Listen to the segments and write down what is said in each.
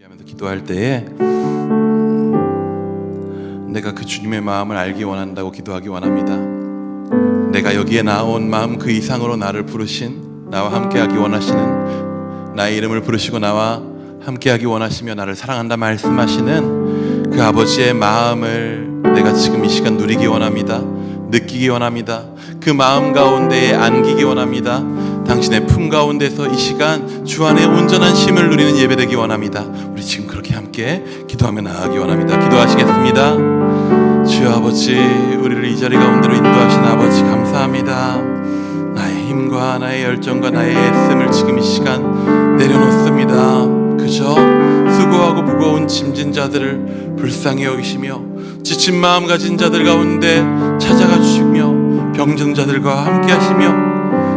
하면서 기도할 때에 내가 그 주님의 마음을 알기 원한다고 기도하기 원합니다. 내가 여기에 나온 마음 그 이상으로 나를 부르신, 나와 함께하기 원하시는, 나의 이름을 부르시고 나와 함께하기 원하시며 나를 사랑한다 말씀하시는 그 아버지의 마음을 내가 지금 이 시간 누리기 원합니다. 느끼기 원합니다. 그 마음 가운데에 안기기 원합니다. 당신의 품 가운데서 이 시간 주 안에 온전한 쉼을 누리는 예배되기 원합니다. 우리 지금 그렇게 함께 기도하며 나아가기 원합니다. 기도하시겠습니다. 주여 아버지, 우리를 이 자리 가운데로 인도하신 아버지 감사합니다. 나의 힘과 나의 열정과 나의 애씀을 지금 이 시간 내려놓습니다. 그저 수고하고 무거운 짐진 자들을 불쌍히 여기시며 지친 마음 가진 자들 가운데 찾아가 주시며 병든 자들과 함께 하시며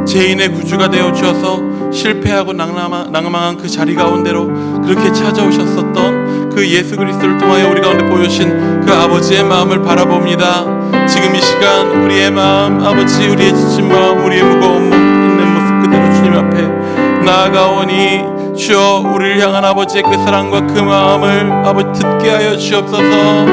죄인의 구주가 되어 주셔서 실패하고 낭망한 그 자리 가운데로 그렇게 찾아오셨었던 그 예수 그리스도를 통하여 우리 가운데 보여주신 그 아버지의 마음을 바라봅니다. 지금 이 시간 우리의 마음, 아버지, 우리의 지친 마음, 우리의 무거운 몸 있는 모습 그대로 주님 앞에 나아가오니 주여, 우리를 향한 아버지의 그 사랑과 그 마음을 아버지 듣게 하여 주옵소서.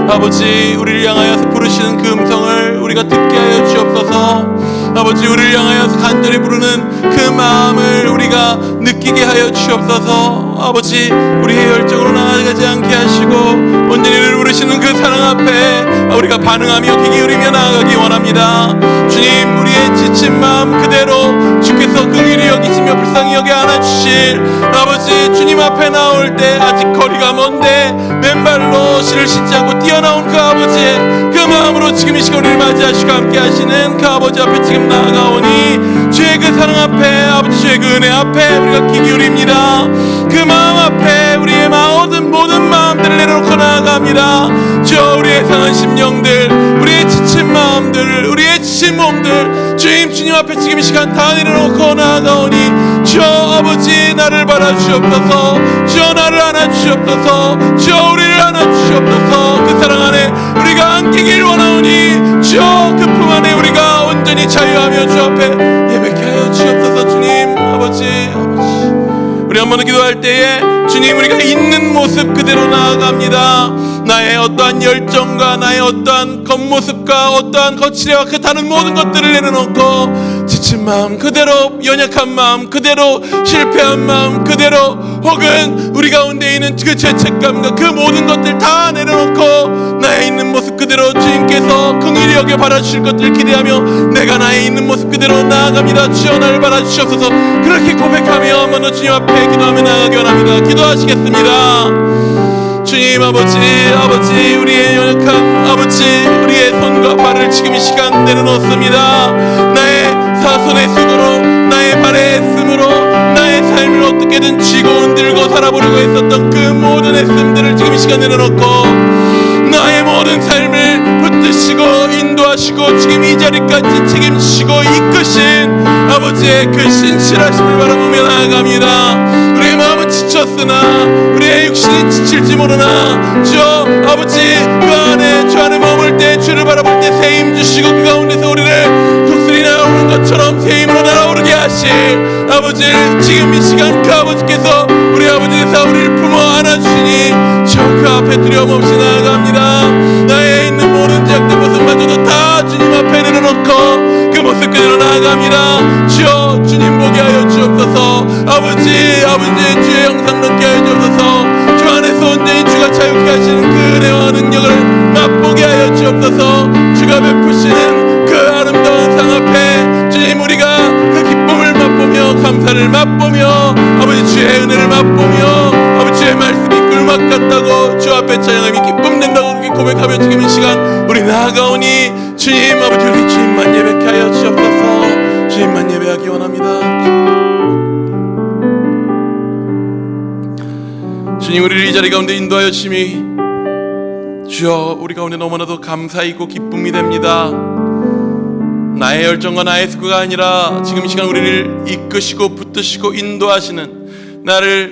아버지, 우리를 향하여서 부르시는 그 음성을 우리가 듣게 하여 주옵소서. 아버지, 우리를 향하여서 간절히 부르는 그 마음을 우리가 느끼게 하여 주옵소서. 아버지, 우리의 열정으로 나아가지 않게 하시고 온전히 우리를 부르시는 그 사랑 앞에 우리가 반응하며 귀 기울이며 나아가기 원합니다. 주님, 우리의 지친 마음 그대로 주께서 긍휼히 여기시며 불쌍히 여겨 안아주실 아버지, 주님 앞에 나올 때 아직 거리가 먼데 맨발로 실을 신지 않고 뛰어나온 그 아버지의 그 마음으로 지금 이 시간 우리를 맞이하시고 함께 하시는 그 아버지 앞에 지금 나아가오니 주의 그 사랑 앞에, 아버지 주의 그 은혜 앞에 우리가 귀 기울입니다. 그 마음 앞에 우리의 모든 마음들을 내려놓고 나아갑니다. 주여, 우리의 상한 심령들, 우리의 지친 마음들, 우리의 지친 몸들 주님 앞에 지금 이 시간 다 내려놓고 나아가오니 주여 아버지, 나를 바라주옵소서. 주여, 나를 안아주옵소서. 주여, 우리를 안아주옵소서. 그 사랑 안에 우리가 안기길 원하오니 주여, 그 품 안에 우리가 온전히 자유하며 주 앞에 예배케 하여 주옵소서. 주님 아버지, 우리 한 번 더 기도할 때에 주님, 우리가 있는 모습 그대로 나아갑니다. 나의 어떠한 열정과 나의 어떠한 겉모습과 어떠한 거칠애와 그 다른 모든 것들을 내려놓고 지친 마음 그대로, 연약한 마음 그대로, 실패한 마음 그대로, 혹은 우리 가운데 있는 그 죄책감과 그 모든 것들 다 내려놓고 나의 있는 모습 그대로 주님께서 긍휼히 여겨 바라주실 것들을 기대하며 내가 나의 있는 모습 그대로 나아갑니다. 주여, 나를 바라주시옵소서. 그렇게 고백하며 한 번 더 주님 앞에 기도하며 나아가기 원합니다. 기도하시겠습니다. 주님 아버지, 우리의 연약한 아버지, 우리의 손과 발을 지금 이 시간 내려놓습니다. 나의 손의 수고로, 나의 발의 애씀으로 나의 삶을 어떻게든 쥐고 흔들고 살아보려고 했었던 그 모든 애씀들을 지금 이 시간 내려놓고 나의 모든 삶을 붙드시고 인도하시고 지금 이 자리까지 책임지시고 이끄신 아버지의 그 신실하심을 바라보며 나아갑니다. 우리의 마음은 지쳤으나 우리의 육신이 지칠지 모르나 주여 아버지, 주 안에 머물 때, 주를 바라볼 때 새 힘 주시고 그 가운데서 우리를 독수리 날아오는 것처럼 새 힘으로 날아오르게 하실 아버지를 지금 이 시간 그 아버지께서 우리 아버지께서 우리를 품어 안아주시니 저 그 앞에 두려움 없이 나아갑니다. 나의 있는 모든 죄악된 모습마저도 다 주님 앞에 내려놓고 그 모습 그대로 나아갑니다. 주여, 주님 보게 하여 주옵소서. 아버지, 주의 영상 넘게 하여 주옵소서. 주 안에서 온전히 주가 자유케 하시는 그 은혜와 능력을 맛보게 하여 주옵소서. 주가 베푸시는 그 아름다운 상 앞에 주님, 우리가 그 기쁨을 맛보며 감사를 맛보며 아버지 주의 은혜를 맛보며 아버지 주의 말씀이 꿀맛 같다고 주 앞에 찬양함이 기쁨 된다고 그렇게 고백하며 지금 이 시간 우리 나아가오니 주님 아버지, 우리 주님만 예배케 하여 주옵소서. 주님만 예배하기 원합니다. 주님, 우리를 이 자리 가운데 인도하여 주심이 주여, 우리 가운데 너무나도 감사이고 기쁨이 됩니다. 나의 열정과 나의 수고가 아니라 지금 이 시간 우리를 이끄시고 붙드시고 인도하시는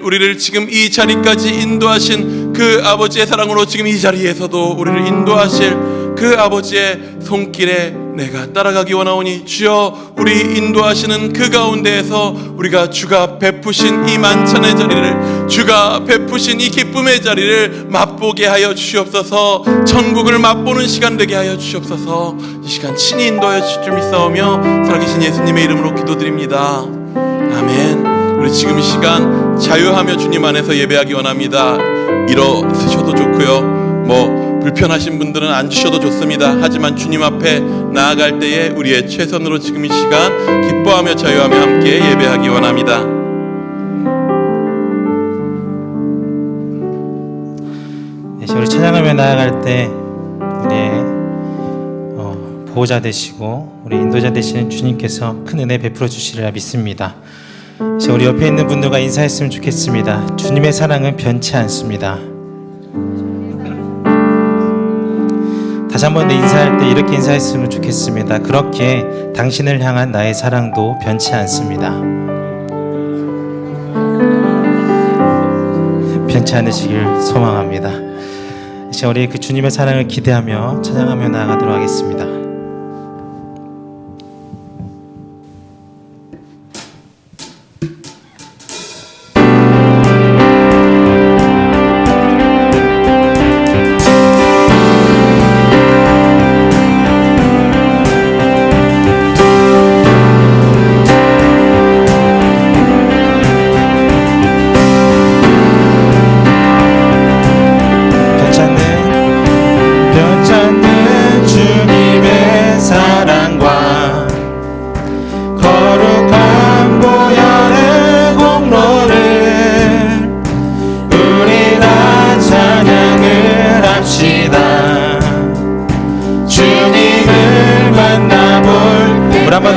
우리를 지금 이 자리까지 인도하신 그 아버지의 사랑으로 지금 이 자리에서도 우리를 인도하실 그 아버지의 손길에 내가 따라가기 원하오니 주여, 우리 인도하시는 그 가운데에서 우리가 주가 베푸신 이 만찬의 자리를, 주가 베푸신 이 기쁨의 자리를 맛보게 하여 주시옵소서. 천국을 맛보는 시간 되게 하여 주시옵소서. 이 시간 친히 인도하여 주실 줄 믿사오며 살아계신 예수님의 이름으로 기도드립니다. 아멘. 우리 지금 이 시간 자유하며 주님 안에서 예배하기 원합니다. 일어서셔도 좋고요, 불편하신 분들은 앉으셔도 좋습니다. 하지만 주님 앞에 나아갈 때에 우리의 최선으로 지금 이 시간 기뻐하며 자유하며 함께 예배하기 원합니다. 우리 찬양하며 나아갈 때 우리의 보호자 되시고 우리 인도자 되시는 주님께서 큰 은혜 베풀어 주시리라 믿습니다. 이제 우리 옆에 있는 분들과 인사했으면 좋겠습니다. 주님의 사랑은 변치 않습니다. 다시 한번 인사할 때 이렇게 인사했으면 좋겠습니다. 그렇게 당신을 향한 나의 사랑도 변치 않습니다. 변치 않으시길 소망합니다. 이제 우리 그 주님의 사랑을 기대하며 찬양하며 나아가도록 하겠습니다.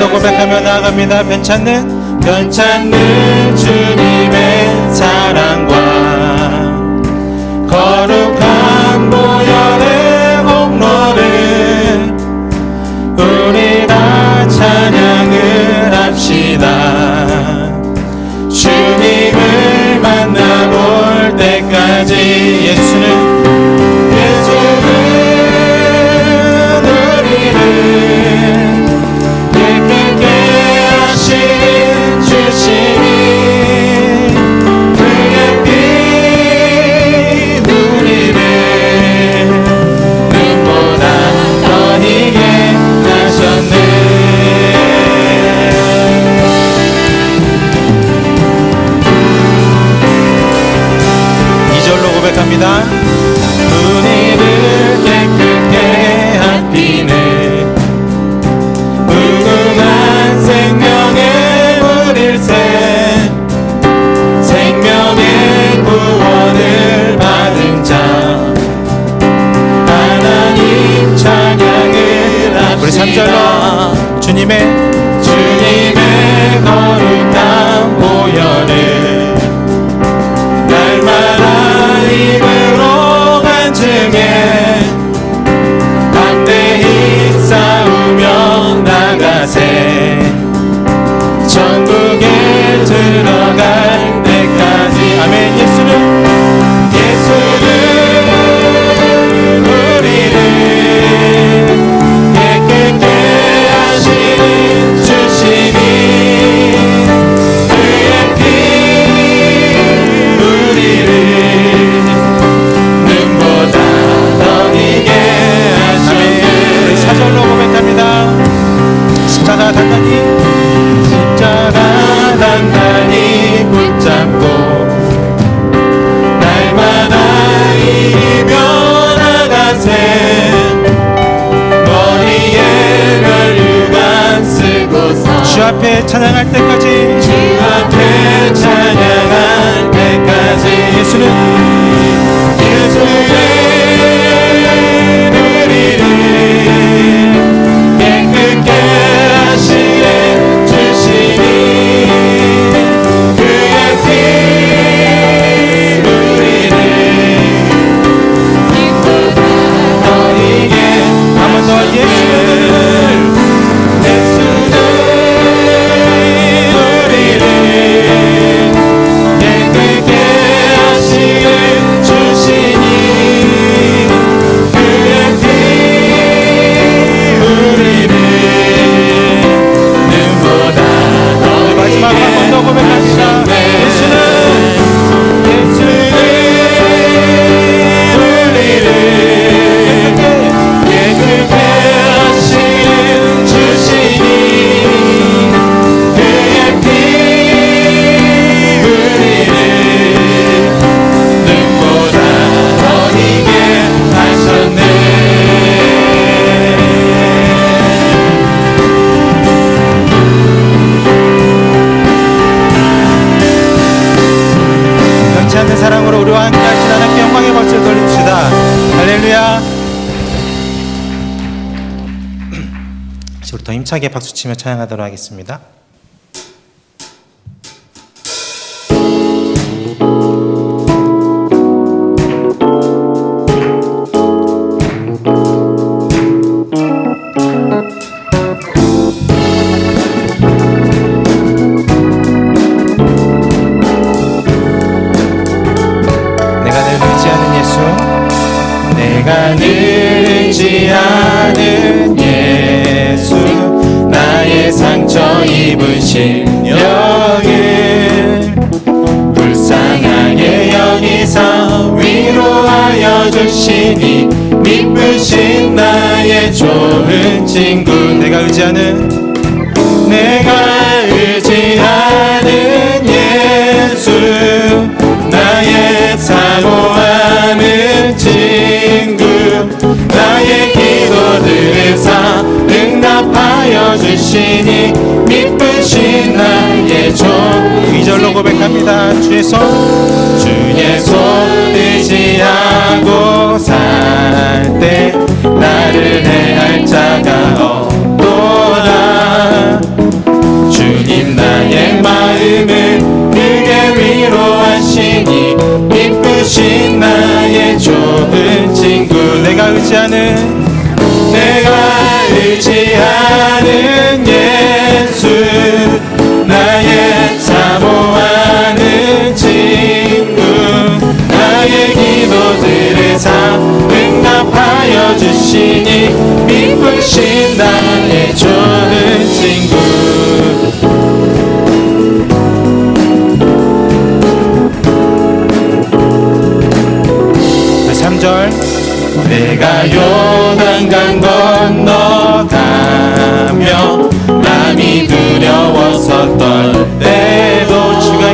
고백하며 나아갑니다. 변찮는 주님의 사랑과 거룩한 보혈의 공로를 우리 다 찬양을 합시다. 주님을 만나볼 때까지 예수는 우리를 깨끗게 한 피는 무궁한 생명의 물일새 생명의 구원을 받은 자 하나님 찬양을 합시다. 우리 3절로 주님의 거룩한 보혈을 날마다 입으로 간증해 담대히 싸우며 나가세 천국에 들어갈 때까지. 아멘. 예수는 우리를 깨끗게 하시는 주시니 그의 피 우리를 눈보다 더 이게 하셨네. 우리 사절로 고백합니다. 십자가 단단히 붙잡고 날마다 이기며 나가세 머리에 멸류관 쓰고서 주 앞에 찬양할 때까지 주 앞에 찬양할 때까지 예수는 우리를 깨끗게 하시네 주시니 그의 피 우리를 너희게 한 번 더 예수는 우리를 깨끗게 하시네 힘차게 박수치며 찬양하도록 하겠습니다. 내가 늘 의지하는 예수, 나의 상처 입으신 영을 불쌍하게 여기서 위로하여 주시니 미쁘신 나의 좋은 친구. 내가 의지하는 예수, 나의 사모하는 친구, 나의 기도들에서 응답하여 주시니 미쁘신 나의 종. 2절로 고백합니다. 주의 손 의지하고 살 때 나를 해할 자가 없도다. 주님 나의 마음을 크게 위로하시니 미쁘신 나의 좋은 친구. 내가 의지하는 예수, 나의 사모하는 친구, 나의 기도들에서 응답하여 주시니 미쁘신 나의 좋은 친구. 3절 내가 요단강 건너가며 마음이 두려웠었던 때도 주가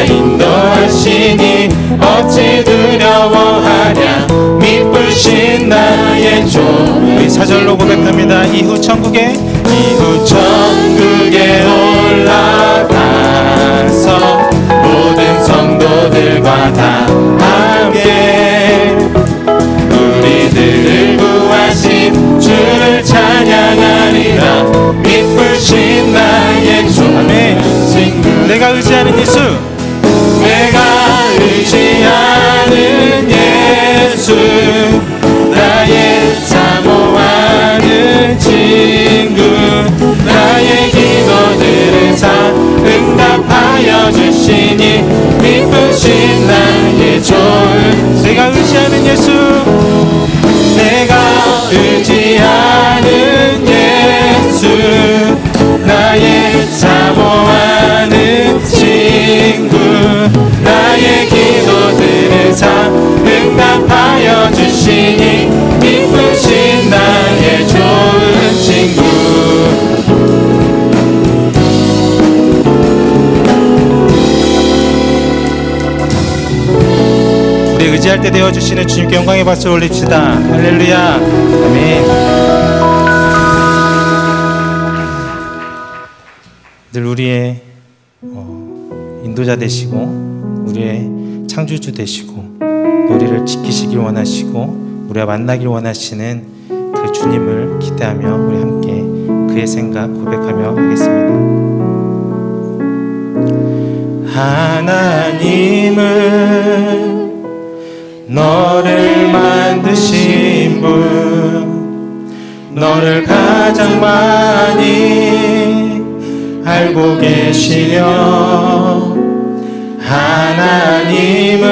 인도하시니 어찌 두려워하랴. 미쁘신 나의 종. 우리 4절로 고백합니다. 이후 천국에 올라가서 모든 성도들과 다 함께 우리들을 구하신 주를 찬양하리라. 미쁘신 나의 좋은 친구. 내가 의지하는 예수, 나의 사모하는 친구, 나의 기도들에서 응답하여 주시니 미쁘신 나의 좋은. 내가 의지하는 예수, 나의 사모하는 친구, 나의 기도들에서 응답하여 주시니 미쁘신 나의 좋은 친구. 우리 의지할 때 되어주시는 주님께 영광의 박수 올립시다. 할렐루야. 아멘. 늘 우리의 인도자 되시고 우리의 창조주 되시고 우리를 지키시길 원하시고 우리와 만나길 원하시는 그 주님을 기대하며 우리 함께 그의 생각 고백하며 하겠습니다. 하나님은 너를 만드신 분, 너를 가장 많이 알고 계시며, 하나님은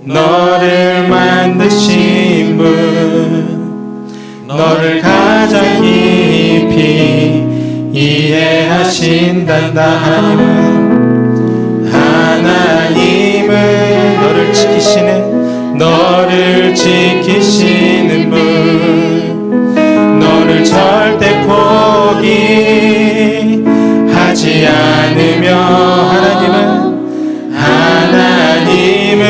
너를 만드신 분, 너를 가장 깊이 이해하신단다. 하나님은 너를 지키시는 분, 너를 절대 포기하지 않으며, 하나님은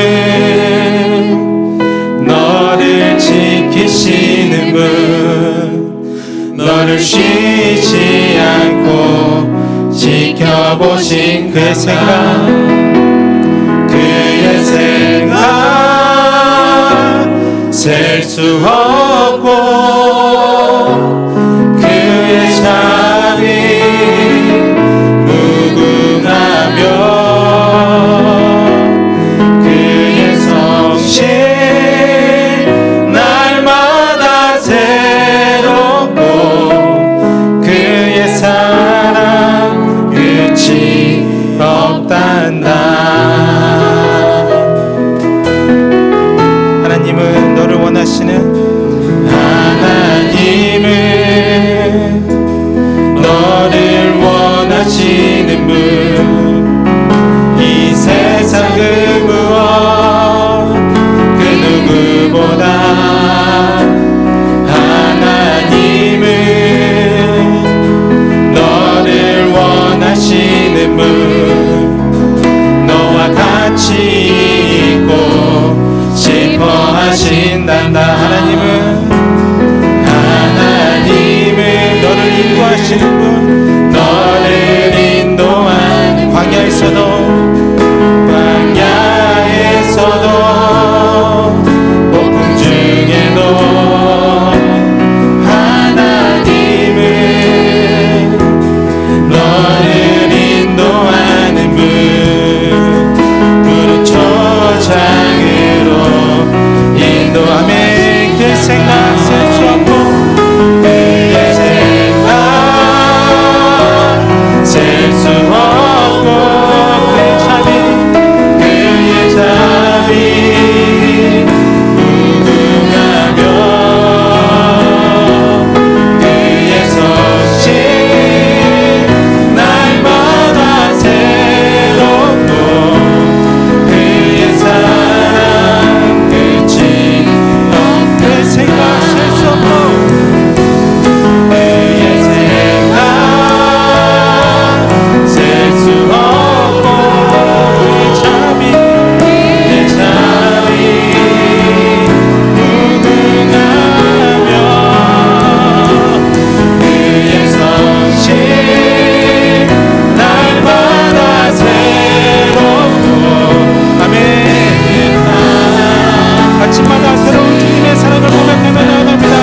너를 지키시는 분, 너를 쉬지 않고 지켜보신 그의 생각, 셀 수 없고 인도하시는 분, 너를 인도하는 광야에서도 폭풍 중에도 하나님은 너를 인도하는 분, 푸른 초장으로 인도하며 그 생각 셀 수 없고 그의 생각 셀 수 없고 그의 자비 무궁하며 그의 섭씨 날마다 새롭고 그의 사랑 끝이 없는 생각 셀 수 없고 그의 생각 셀 수 없고 그의 자비 무궁하며 그의 성실 날마다 새롭고 아멘. 아침마다 새로운 주님의 사랑을 고백하며 나아갑니다.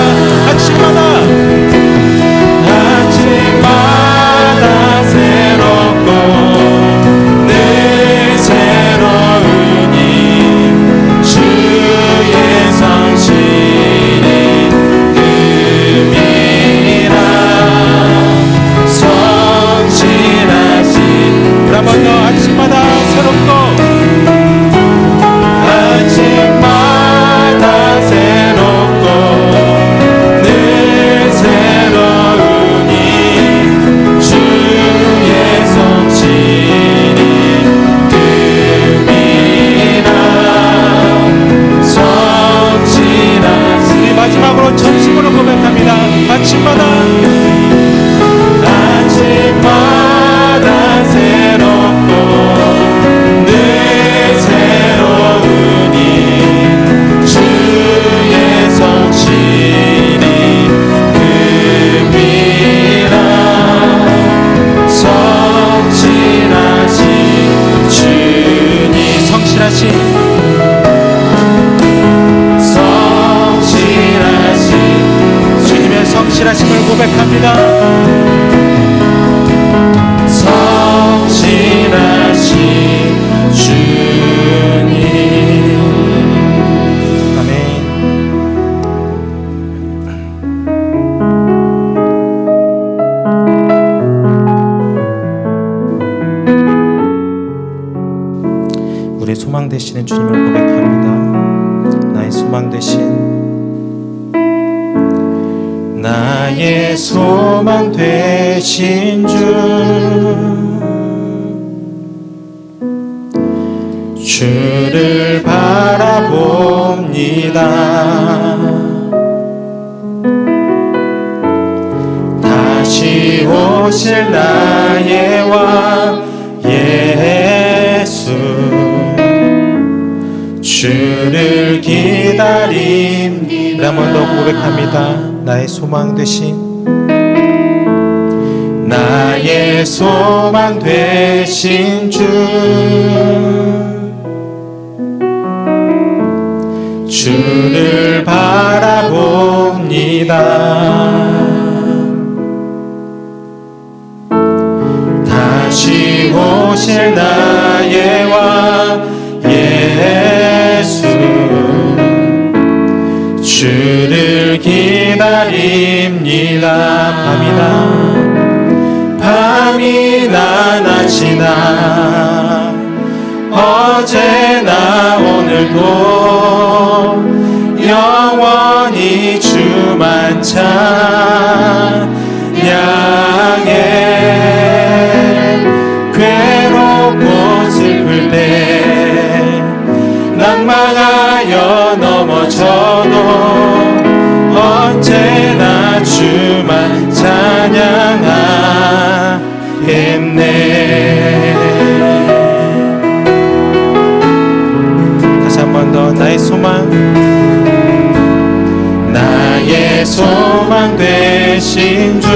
아침마다 새롭고 늘 새로우니 주의 성실이 금이라 성실하신 한 번 더 아침마다 새롭고 아침마다 새롭고 늘 새로우니 주의 성실이 금이라 성실하신 우리 마지막으로 전심으로 고백합니다. 아침마다 새롭고 늘 새로우니 주의 성실이 금이라 성실하신 주님 성실하신 주님의 성실하심을 고백합니다. 성실하신 주님. 아멘. 우리의 소망 되시는 주님을 고백합니다. 나의 소망 되신 나의 소망 되신 주 주를 바라봅니다. 다시 오실 나의 왕 예수 주를 기다립니다. 한 번 더 고백합니다. 나의 소망 되신 나의 소망 되신 주 주를 바라봅니다. 다시 오실 나의 왕 예수 주를 기다립니다. 밤이나 낮이나 어제나 오늘도 영원히 주만 찬양해. 괴롭고 슬플 때 낭망하여 넘어져도 언제나 주만 찬양하겠네. 다시 한 번 더 나의 소망 나의 소망 되신 주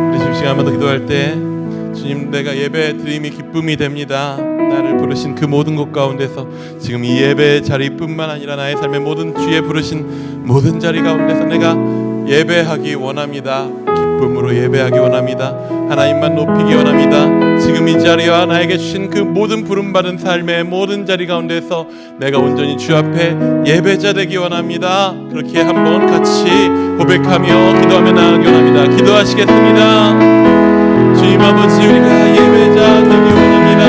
우리 지금 시간마다 기도할 때 주님, 내가 예배 드림이 기쁨이 됩니다. 나를 부르신 그 모든 것 가운데서 지금 이 예배 자리뿐만 아니라 나의 삶의 모든 주에 부르신 모든 자리 가운데서 내가 예배하기 원합니다. 기쁨으로 예배하기 원합니다. 하나님만 높이기 원합니다. 지금 이 자리와 나에게 주신 그 모든 부름받은 삶의 모든 자리 가운데서 내가 온전히 주 앞에 예배자 되기 원합니다. 그렇게 한번 같이 고백하며 기도하며 나아가기 원합니다. 기도하시겠습니다. 주님 아버지, 우리가 예배자 되기 원합니다.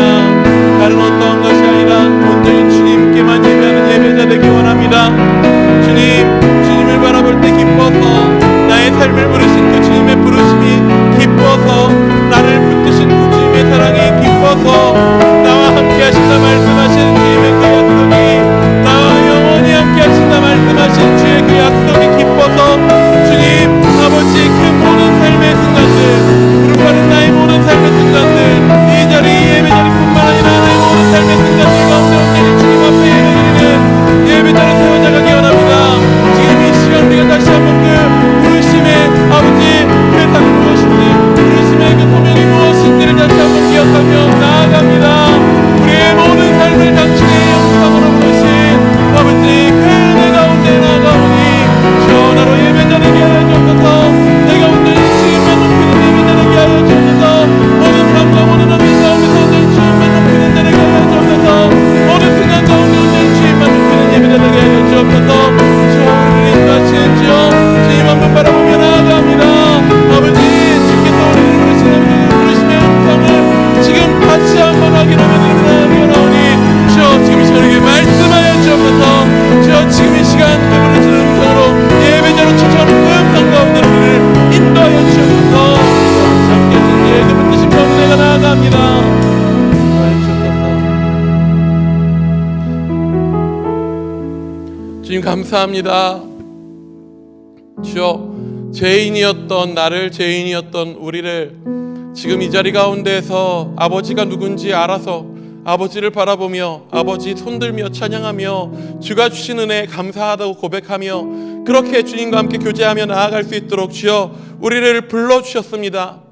다른 어떠한 것이 아니라 온전히 주님께만 예배하는 예배자 되기 원합니다. 주님을 바라볼 때 기뻐서 나의 삶을 부르신 그 주님의 부르심이 기뻐서 나를 붙드신 그 주님의 사랑이 기뻐서 나와 함께 하신다 말씀하신 주님의 그 약속이 나와 영원히 함께 하신다 말씀하신 주의 그 약속이 기뻐서 주님 아버지, 그 모든 삶의 순간들, 부름받은 나의 모든 삶의 순간들, 이 자리 예배 자리뿐만 아니라 나의 모든 삶의 순간들 가운데 온전히 주님 앞에 예배드리는 예배자로 세워져가기 원합니다. 지금 이 시간 우리가 다시 한번 그 부르심의 아버지 회사는 무엇인지, 부르심의 그 소명이 무엇인지를 다시 한번 기억하며 나아갑니다. 우리의 모든 삶을 당신의 영광으로 부르신 아버지, 그 은혜 가운데 나아가오니 전하로 예배자 되게 하여 주옵소서. 내가 온전히 주님만 높이는 예배자 되게 하여 주옵소서. 모든 삶과 모든 환경 가운데서 온전히 주님만 높이는 자 되게 하여 주옵소서. 모든 순간 가운데 온전히 주님만 높이는 예배자 되게 하여 주옵소서. 우리를 인도하시는 주여, 주님 한번 바라보며 나아갑니다. 아버지, 주께서 우리를 부르시는 그 부르심의 음성을 지금 다시 한번 확인하오니 주여, 지금 이 시간에 말씀하여 주옵소서. 주여, 지금 이 시간 그 부르시는 음성으로 예배자로 찾아오는 그 음성 가운데 우리를 인도하여 주옵소서. 함께 하신 그 붙드신 가운데 내가 나아갑니다. 인도하여 주옵소서. 주님 감사합니다. 주여, 죄인이었던 나를, 죄인이었던 우리를 지금 이 자리 가운데에서 아버지가 누군지 알아서 아버지를 바라보며 아버지 손들며 찬양하며 주가 주신 은혜에 감사하다고 고백하며 그렇게 주님과 함께 교제하며 나아갈 수 있도록 주여 우리를 불러주셨습니다.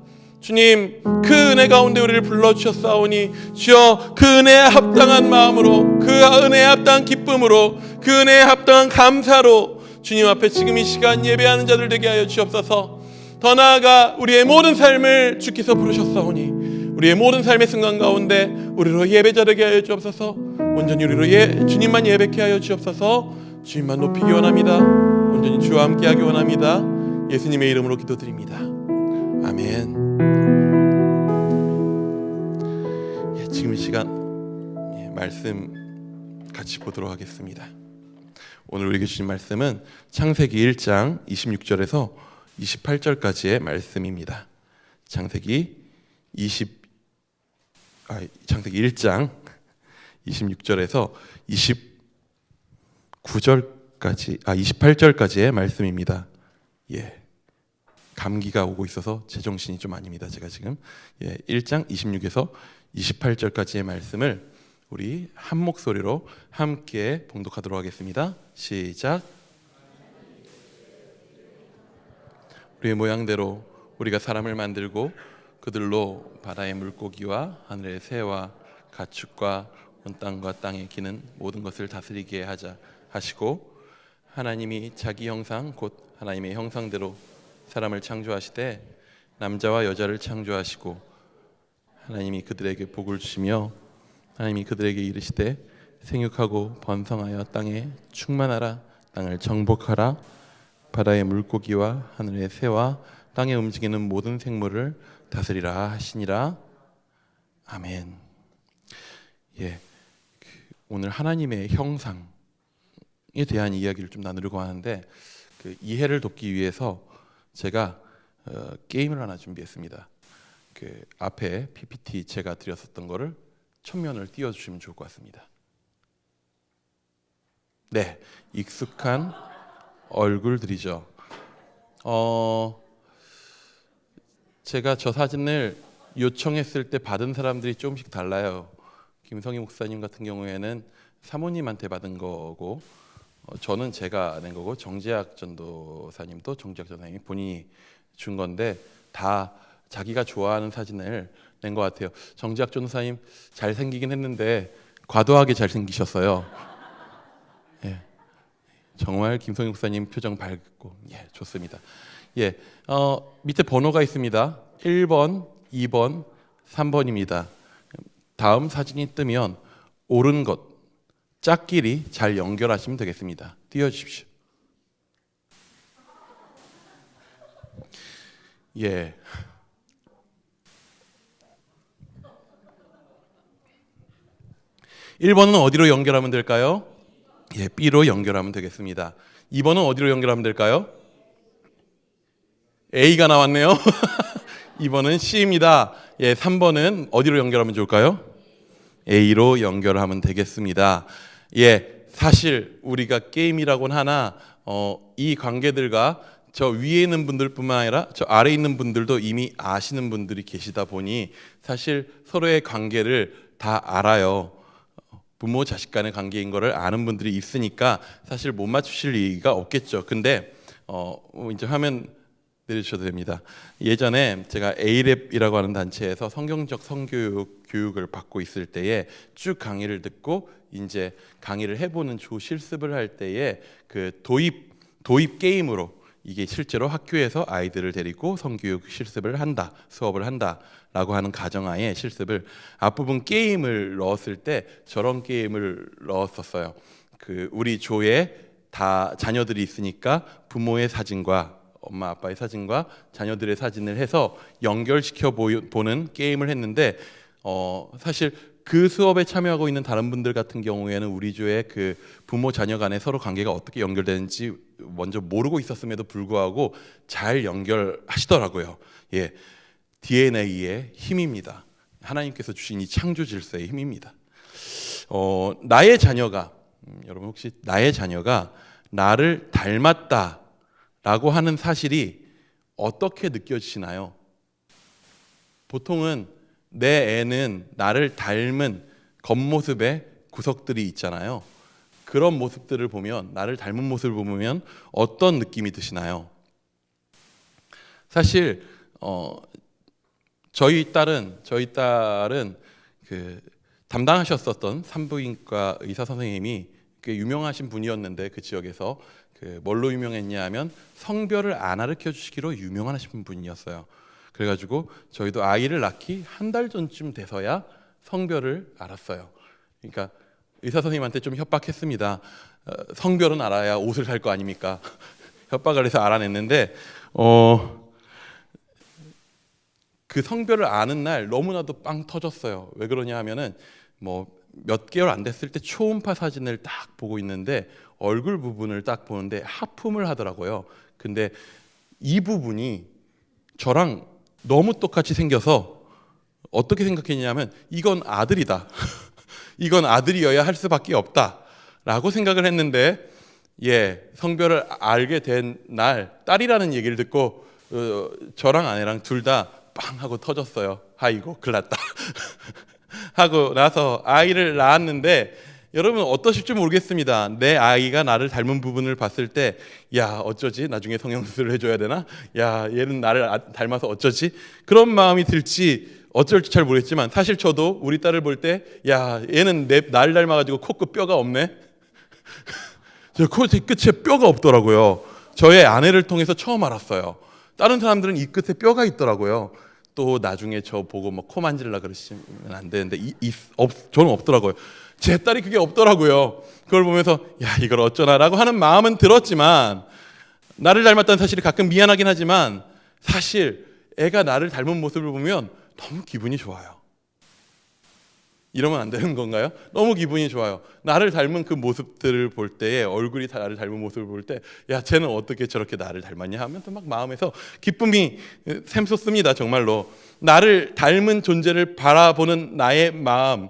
주님, 그 은혜 가운데 우리를 불러주셨사오니 주여, 그 은혜에 합당한 마음으로, 그 은혜에 합당한 기쁨으로, 그 은혜에 합당한 감사로 주님 앞에 지금 이 시간 예배하는 자들 되게 하여 주옵소서. 더 나아가 우리의 모든 삶을 주께서 부르셨사오니 우리의 모든 삶의 순간 가운데 우리로 예배자 되게 하여 주옵소서. 온전히 우리로 주님만 예배케 하여 주옵소서. 주님만 높이기 원합니다. 온전히 주와 함께하기 원합니다. 예수님의 이름으로 기도드립니다. 아멘. 지금 이 시간 말씀 같이 보도록 하겠습니다. 오늘 우리에게 주신 말씀은 창세기 1장 26절에서 28절까지의 말씀입니다. 창세기 1장 26절에서 28절까지의 말씀입니다. 감기가 오고 있어서 제정신이 좀 아닙니다. 제가 지금 1장 26에서 28절까지의 말씀을 우리 한 목소리로 함께 봉독하도록 하겠습니다. 시작. 우리의 모양대로 우리가 사람을 만들고 그들로 바다의 물고기와 하늘의 새와 가축과 온 땅과 땅에 기는 모든 것을 다스리게 하자 하시고, 하나님이 자기 형상 곧 하나님의 형상대로 사람을 창조하시되 남자와 여자를 창조하시고, 하나님이 그들에게 복을 주시며 하나님이 그들에게 이르시되 생육하고 번성하여 땅에 충만하라, 땅을 정복하라, 바다의 물고기와 하늘의 새와 땅에 움직이는 모든 생물을 다스리라 하시니라. 아멘. 오늘 하나님의 형상에 대한 이야기를 좀 나누려고 하는데, 그 이해를 돕기 위해서 제가 게임을 하나 준비했습니다. 그 앞에 PPT 제가 드렸었던 거를 천면을 띄워주시면 좋을 것 같습니다. 네, 익숙한 얼굴들이죠. 제가 저 사진을 요청했을 때 받은 사람들이 조금씩 달라요. 김성희 목사님 같은 경우에는 사모님한테 받은 거고, 저는 제가 낸 거고, 정재학 전도사님도 정재학 전도사님이 본인이 준 건데 다 자기가 좋아하는 사진을 낸 것 같아요. 정재학 전도사님 잘생기긴 했는데 과도하게 잘생기셨어요. 예, 정말 김성희 목사님 표정 밝고, 예, 좋습니다. 예, 밑에 번호가 있습니다. 1번, 2번, 3번입니다. 다음 사진이 뜨면 옳은 것, 짝끼리 잘 연결하시면 되겠습니다. 띄워주십시오. 예. (1번은) 어디로 연결하면 될까요? 예, B로 연결하면 되겠습니다. (2번은) 어디로 연결하면 될까요? A가 나왔네요. (2번은) C입니다. 예, (3번은) 어디로 연결하면 좋을까요? A로 연결하면 되겠습니다. 예, 사실 우리가 게임이라고는 하나 이 관계들과 저 위에 있는 분들뿐만 아니라 저 아래에 있는 분들도 이미 아시는 분들이 계시다 보니 사실 서로의 관계를 다 알아요. 부모 자식 간의 관계인 거를 아는 분들이 있으니까 사실 못 맞추실 리가 없겠죠. 근데 이제 화면 내려주셔도 됩니다. 예전에 제가 A랩이라고 하는 단체에서 성경적 성교육 교육을 받고 있을 때에 쭉 강의를 듣고 이제 강의를 해보는 조 실습을 할 때에 그 도입 게임으로 이게 실제로 학교에서 아이들을 데리고 성교육 실습을 한다, 수업을 한다라고 하는 가정하에 실습을 앞부분 게임을 넣었을 때 저런 게임을 넣었었어요. 그 우리 조에 다 자녀들이 있으니까 부모의 사진과 엄마 아빠의 사진과 자녀들의 사진을 해서 연결시켜 보는 게임을 했는데 사실 그 수업에 참여하고 있는 다른 분들 같은 경우에는 우리 조의 그 부모 자녀 간의 서로 관계가 어떻게 연결되는지 먼저 모르고 있었음에도 불구하고 잘 연결하시더라고요. 예, DNA의 힘입니다. 하나님께서 주신 이 창조 질서의 힘입니다. 나의 자녀가 여러분 혹시 나의 자녀가 나를 닮았다라고 하는 사실이 어떻게 느껴지시나요? 보통은 내 애는 나를 닮은 겉모습의 구석들이 있잖아요. 그런 모습들을 보면, 나를 닮은 모습을 보면 어떤 느낌이 드시나요? 사실 저희 딸은 그 담당하셨었던 산부인과 의사 선생님이 꽤 유명하신 분이었는데 그 지역에서 그 뭘로 유명했냐 하면 성별을 안 가르쳐 주시기로 유명하신 분이었어요. 그래가지고 저희도 아이를 낳기 한 달 전쯤 돼서야 성별을 알았어요. 그러니까 의사 선생님한테 좀 협박했습니다. 성별은 알아야 옷을 살 거 아닙니까? 협박을 해서 알아냈는데 그 성별을 아는 날 너무나도 빵 터졌어요. 왜 그러냐 하면은 뭐 몇 개월 안 됐을 때 초음파 사진을 딱 보고 있는데 얼굴 부분을 딱 보는데 하품을 하더라고요. 근데 이 부분이 저랑 너무 똑같이 생겨서 어떻게 생각했냐면 이건 아들이다. 이건 아들이어야 할 수밖에 없다라고 생각을 했는데 예, 성별을 알게 된 날 딸이라는 얘기를 듣고 저랑 아내랑 둘 다 빵 하고 터졌어요. 아이고 큰일 났다. 하고 나서 아이를 낳았는데 여러분 어떠실지 모르겠습니다. 내 아이가 나를 닮은 부분을 봤을 때 야 어쩌지? 나중에 성형수술을 해줘야 되나? 야 얘는 나를 닮아서 어쩌지? 그런 마음이 들지 어쩔지 잘 모르겠지만 사실 저도 우리 딸을 볼 때 야 얘는 나를 닮아가지고 코끝 뼈가 없네. 저 코끝에 뼈가 없더라고요. 저의 아내를 통해서 처음 알았어요. 다른 사람들은 이 끝에 뼈가 있더라고요. 또 나중에 저 보고 뭐 코 만질라 그러시면 안 되는데 저는 없더라고요. 제 딸이 그게 없더라고요. 그걸 보면서 야 이걸 어쩌나라고 하는 마음은 들었지만 나를 닮았다는 사실이 가끔 미안하긴 하지만 사실 애가 나를 닮은 모습을 보면 너무 기분이 좋아요. 이러면 안 되는 건가요? 너무 기분이 좋아요. 나를 닮은 그 모습들을 볼 때에 얼굴이 나를 닮은 모습을 볼 때 야 쟤는 어떻게 저렇게 나를 닮았냐 하면서 막 마음에서 기쁨이 샘솟습니다. 정말로 나를 닮은 존재를 바라보는 나의 마음은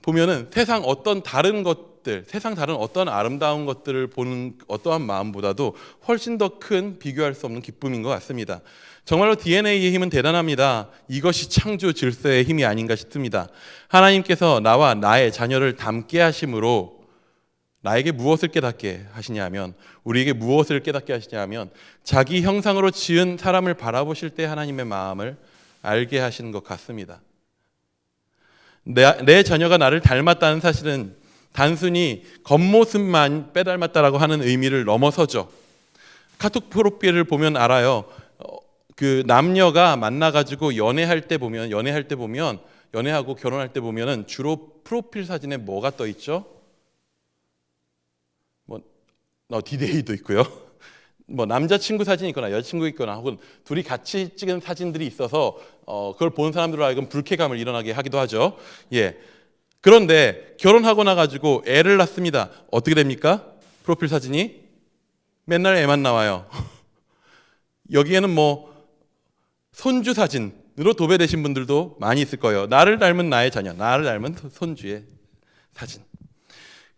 보면은 세상 어떤 다른 것 것들, 세상 다른 어떠한 아름다운 것들을 보는 어떠한 마음보다도 훨씬 더 큰 비교할 수 없는 기쁨인 것 같습니다. 정말로 DNA의 힘은 대단합니다. 이것이 창조 질서의 힘이 아닌가 싶습니다. 하나님께서 나와 나의 자녀를 닮게 하심으로 나에게 무엇을 깨닫게 하시냐면, 우리에게 무엇을 깨닫게 하시냐면, 자기 형상으로 지은 사람을 바라보실 때 하나님의 마음을 알게 하시는 것 같습니다. 내 자녀가 나를 닮았다는 사실은 단순히 겉모습만 빼닮았다라고 하는 의미를 넘어서죠. 카톡 프로필을 보면 알아요. 그 남녀가 만나가지고 연애할 때 보면 연애하고 결혼할 때 보면은 주로 프로필 사진에 뭐가 떠 있죠? 디데이도 있고요. 남자친구 사진이 있거나 여자친구 있거나 혹은 둘이 같이 찍은 사진들이 있어서 그걸 보는 사람들로 하여금 불쾌감을 일어나게 하기도 하죠. 예. 그런데 결혼하고 나가지고 애를 낳습니다. 어떻게 됩니까? 프로필 사진이 맨날 애만 나와요. 여기에는 손주 사진으로 도배되신 분들도 많이 있을 거예요. 나를 닮은 나의 자녀, 나를 닮은 손주의 사진.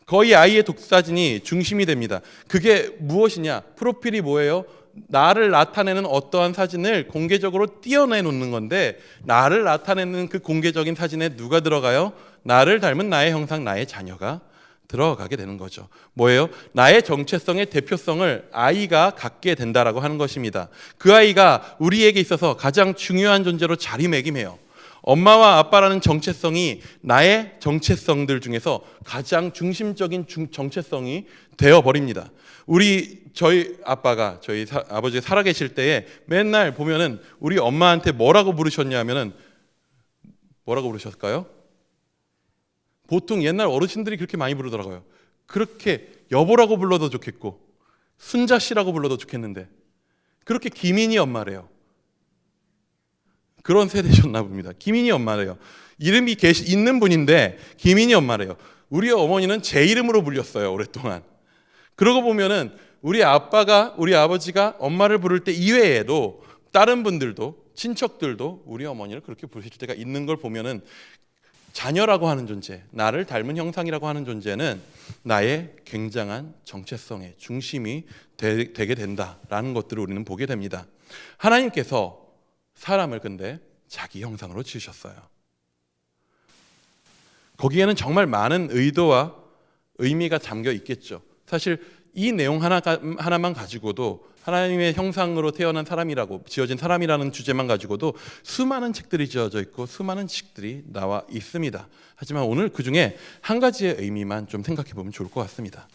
거의 아이의 독사진이 중심이 됩니다. 그게 무엇이냐? 프로필이 뭐예요? 나를 나타내는 어떠한 사진을 공개적으로 띄어내놓는 건데, 나를 나타내는 그 공개적인 사진에 누가 들어가요? 나를 닮은 나의 형상, 나의 자녀가 들어가게 되는 거죠. 뭐예요? 나의 정체성의 대표성을 아이가 갖게 된다라고 하는 것입니다. 그 아이가 우리에게 있어서 가장 중요한 존재로 자리매김해요. 엄마와 아빠라는 정체성이 나의 정체성들 중에서 가장 중심적인 정체성이 되어버립니다. 저희 아빠가, 저희 아버지가 살아계실 때에 맨날 보면은 우리 엄마한테 뭐라고 부르셨냐면은, 뭐라고 부르셨을까요? 보통 옛날 어르신들이 그렇게 많이 부르더라고요. 그렇게 여보라고 불러도 좋겠고 순자씨라고 불러도 좋겠는데, 그렇게 김인희 엄마래요. 그런 세대셨나 봅니다. 김인희 엄마래요. 이름이 있는 분인데 김인희 엄마래요. 우리 어머니는 제 이름으로 불렸어요, 오랫동안. 그러고 보면은 우리 아버지가 엄마를 부를 때 이외에도 다른 분들도, 친척들도 우리 어머니를 그렇게 부르실 때가 있는 걸 보면은, 자녀라고 하는 존재, 나를 닮은 형상이라고 하는 존재는 나의 굉장한 정체성의 중심이 되게 된다라는 것들을 우리는 보게 됩니다. 하나님께서 사람을 근데 자기 형상으로 지으셨어요. 거기에는 정말 많은 의도와 의미가 담겨 있겠죠. 사실 이 내용 하나만 가지고도, 하나님의 형상으로 태어난 사람이라고, 지어진 사람이라는 주제만 가지고도 수많은 책들이 지어져 있고 수많은 책들이 나와 있습니다. 하지만 오늘 그 중에 한 가지의 의미만 좀 생각해 보면 좋을 것 같습니다.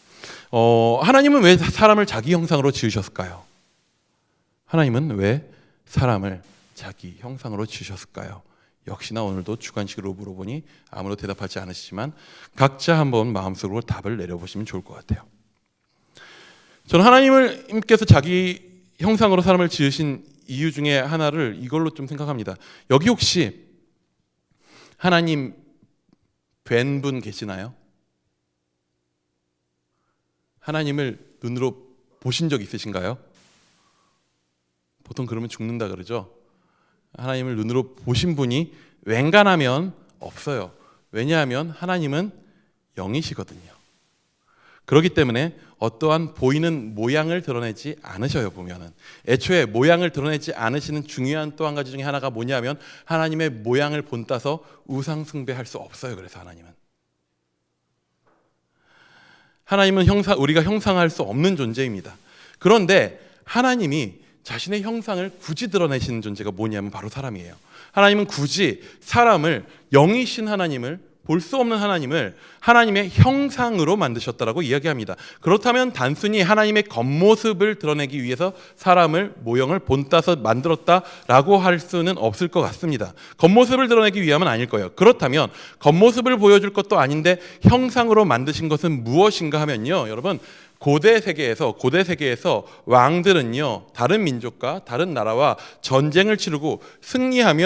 하나님은 왜 사람을 자기 형상으로 지으셨을까요? 하나님은 왜 사람을 자기 형상으로 지으셨을까요? 역시나 오늘도 주관식으로 물어보니 아무도 대답하지 않으시지만 각자 한번 마음속으로 답을 내려보시면 좋을 것 같아요. 저는 하나님께서 자기 형상으로 사람을 지으신 이유 중에 하나를 이걸로 좀 생각합니다. 여기 혹시 하나님 뵌 분 계시나요? 하나님을 눈으로 보신 적 있으신가요? 보통 그러면 죽는다 그러죠. 하나님을 눈으로 보신 분이 웬간하면 없어요. 왜냐하면 하나님은 영이시거든요. 그렇기 때문에 어떠한 보이는 모양을 드러내지 않으셔요. 보면은 애초에 모양을 드러내지 않으시는 중요한 또 한 가지 중에 하나가 뭐냐면, 하나님의 모양을 본따서 우상 숭배할 수 없어요. 그래서 하나님은 우리가 형상할 수 없는 존재입니다. 그런데 하나님이 자신의 형상을 굳이 드러내시는 존재가 뭐냐면 바로 사람이에요. 하나님은 굳이 사람을, 영이신 하나님을, 볼 수 없는 하나님을 하나님의 형상으로 만드셨다라고 이야기합니다. 그렇다면 단순히 하나님의 겉모습을 드러내기 위해서 사람을, 모형을 본따서 만들었다라고 할 수는 없을 것 같습니다. 겉모습을 드러내기 위함은 아닐 거예요. 그렇다면 겉모습을 보여줄 것도 아닌데 형상으로 만드신 것은 무엇인가 하면요, 여러분, 고대 세계에서 왕들은요, 다른 민족과 다른 나라와 전쟁을 치르고 승리한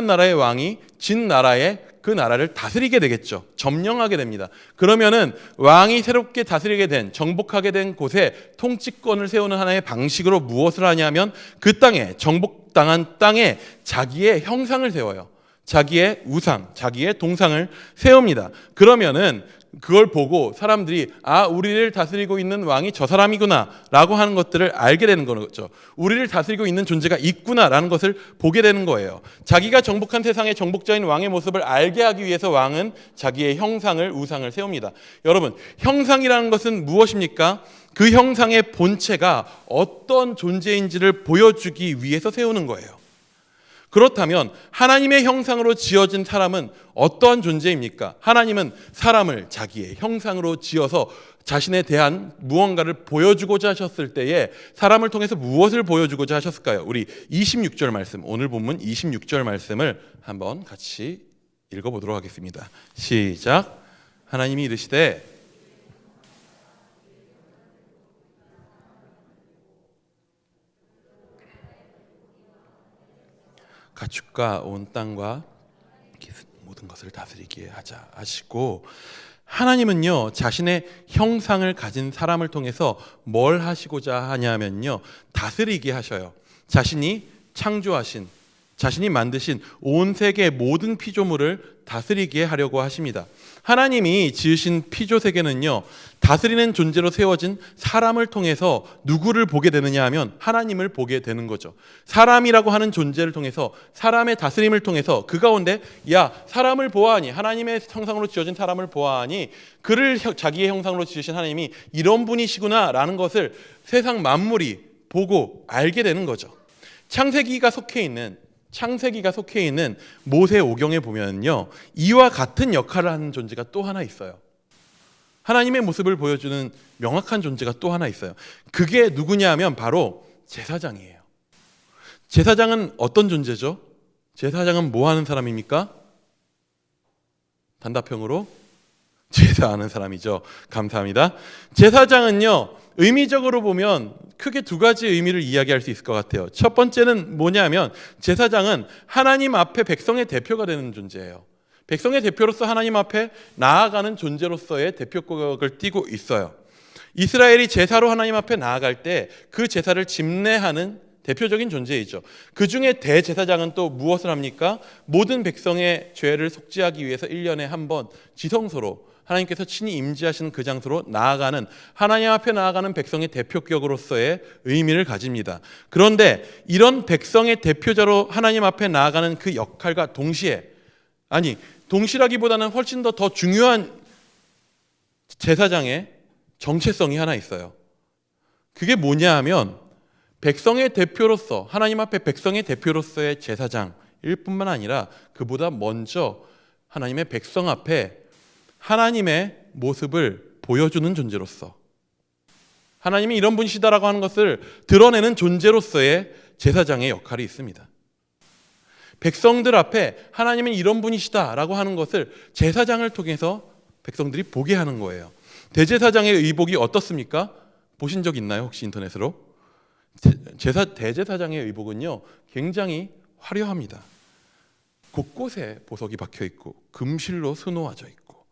나라의 왕이 진 나라의 그 나라를 다스리게 되겠죠. 점령하게 됩니다. 그러면은 왕이 새롭게 다스리게 된, 정복하게 된 곳에 통치권을 세우는 하나의 방식으로 무엇을 하냐면, 그 땅에, 정복당한 땅에 자기의 형상을 세워요. 자기의 우상, 자기의 동상을 세웁니다. 그러면은 그걸 보고 사람들이 우리를 다스리고 있는 왕이 저 사람이구나 라고 하는 것들을 알게 되는 거죠. 우리를 다스리고 있는 존재가 있구나 라는 것을 보게 되는 거예요. 자기가 정복한 세상의 정복자인 왕의 모습을 알게 하기 위해서 왕은 자기의 형상을, 우상을 세웁니다. 여러분, 형상이라는 것은 무엇입니까? 그 형상의 본체가 어떤 존재인지를 보여주기 위해서 세우는 거예요. 그렇다면 하나님의 형상으로 지어진 사람은 어떠한 존재입니까? 하나님은 사람을 자기의 형상으로 지어서 자신에 대한 무언가를 보여주고자 하셨을 때에 사람을 통해서 무엇을 보여주고자 하셨을까요? 우리 26절 말씀, 오늘 본문 26절 말씀을 한번 같이 읽어보도록 하겠습니다. 시작. 하나님이 이르시되 가축과 온 땅과 모든 것을 다스리게 하자 하시고, 하나님은요 자신의 형상을 가진 사람을 통해서 뭘 하시고자 하냐면요 다스리게 하셔요. 자신이 창조하신, 자신이 만드신 온 세계 모든 피조물을 다스리게 하려고 하십니다. 하나님이 지으신 피조 세계는요 다스리는 존재로 세워진 사람을 통해서 누구를 보게 되느냐 하면 하나님을 보게 되는 거죠. 사람이라고 하는 존재를 통해서, 사람의 다스림을 통해서 그 가운데 사람을 보아하니, 하나님의 형상으로 지어진 사람을 보아하니 그를 자기의 형상으로 지으신 하나님이 이런 분이시구나 라는 것을 세상 만물이 보고 알게 되는 거죠. 창세기가 속해 있는 모세오경에 보면요 이와 같은 역할을 하는 존재가 또 하나 있어요. 하나님의 모습을 보여주는 명확한 존재가 또 하나 있어요. 그게 누구냐 하면 바로 제사장이에요. 제사장은 어떤 존재죠? 제사장은 뭐 하는 사람입니까? 단답형으로 제사하는 사람이죠. 감사합니다. 제사장은요 의미적으로 보면 크게 두 가지 의미를 이야기할 수 있을 것 같아요. 첫 번째는 뭐냐면 제사장은 하나님 앞에 백성의 대표가 되는 존재예요. 백성의 대표로서 하나님 앞에 나아가는 존재로서의 대표격을 띠고 있어요. 이스라엘이 제사로 하나님 앞에 나아갈 때 그 제사를 집례하는 대표적인 존재이죠. 그 중에 대제사장은 또 무엇을 합니까? 모든 백성의 죄를 속죄하기 위해서 1년에 한 번 지성소로, 하나님께서 친히 임재하시는 그 장소로 나아가는, 하나님 앞에 나아가는 백성의 대표격으로서의 의미를 가집니다. 그런데 이런 백성의 대표자로 하나님 앞에 나아가는 그 역할과 동시라기보다는 훨씬 더 중요한 제사장의 정체성이 하나 있어요. 그게 뭐냐 하면 백성의 대표로서, 하나님 앞에 백성의 대표로서의 제사장일 뿐만 아니라 그보다 먼저 하나님의 백성 앞에 하나님의 모습을 보여주는 존재로서, 하나님이 이런 분이시다라고 하는 것을 드러내는 존재로서의 제사장의 역할이 있습니다. 백성들 앞에 하나님은 이런 분이시다라고 하는 것을 제사장을 통해서 백성들이 보게 하는 거예요. 대제사장의 의복이 어떻습니까? 보신 적 있나요? 혹시 인터넷으로? 대제사장의 의복은요 굉장히 화려합니다. 곳곳에 보석이 박혀 있고 금실로 수놓아져 있고.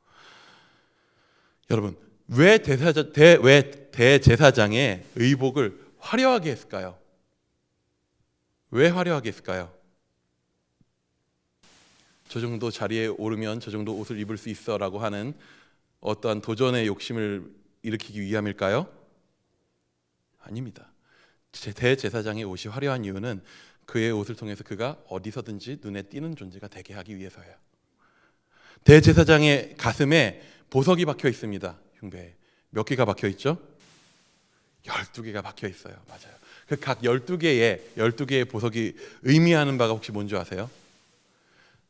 여러분, 왜 대제사장의 의복을 화려하게 했을까요? 왜 화려하게 했을까요? 저 정도 자리에 오르면 저 정도 옷을 입을 수 있어 라고 하는 어떠한 도전의 욕심을 일으키기 위함일까요? 아닙니다. 대제사장의 옷이 화려한 이유는 그의 옷을 통해서 그가 어디서든지 눈에 띄는 존재가 되게 하기 위해서예요. 대제사장의 가슴에 보석이 박혀 있습니다. 흉배에 몇 개가 박혀 있죠? 12개가 박혀 있어요. 맞아요. 그 각 12개의 보석이 의미하는 바가 혹시 뭔지 아세요?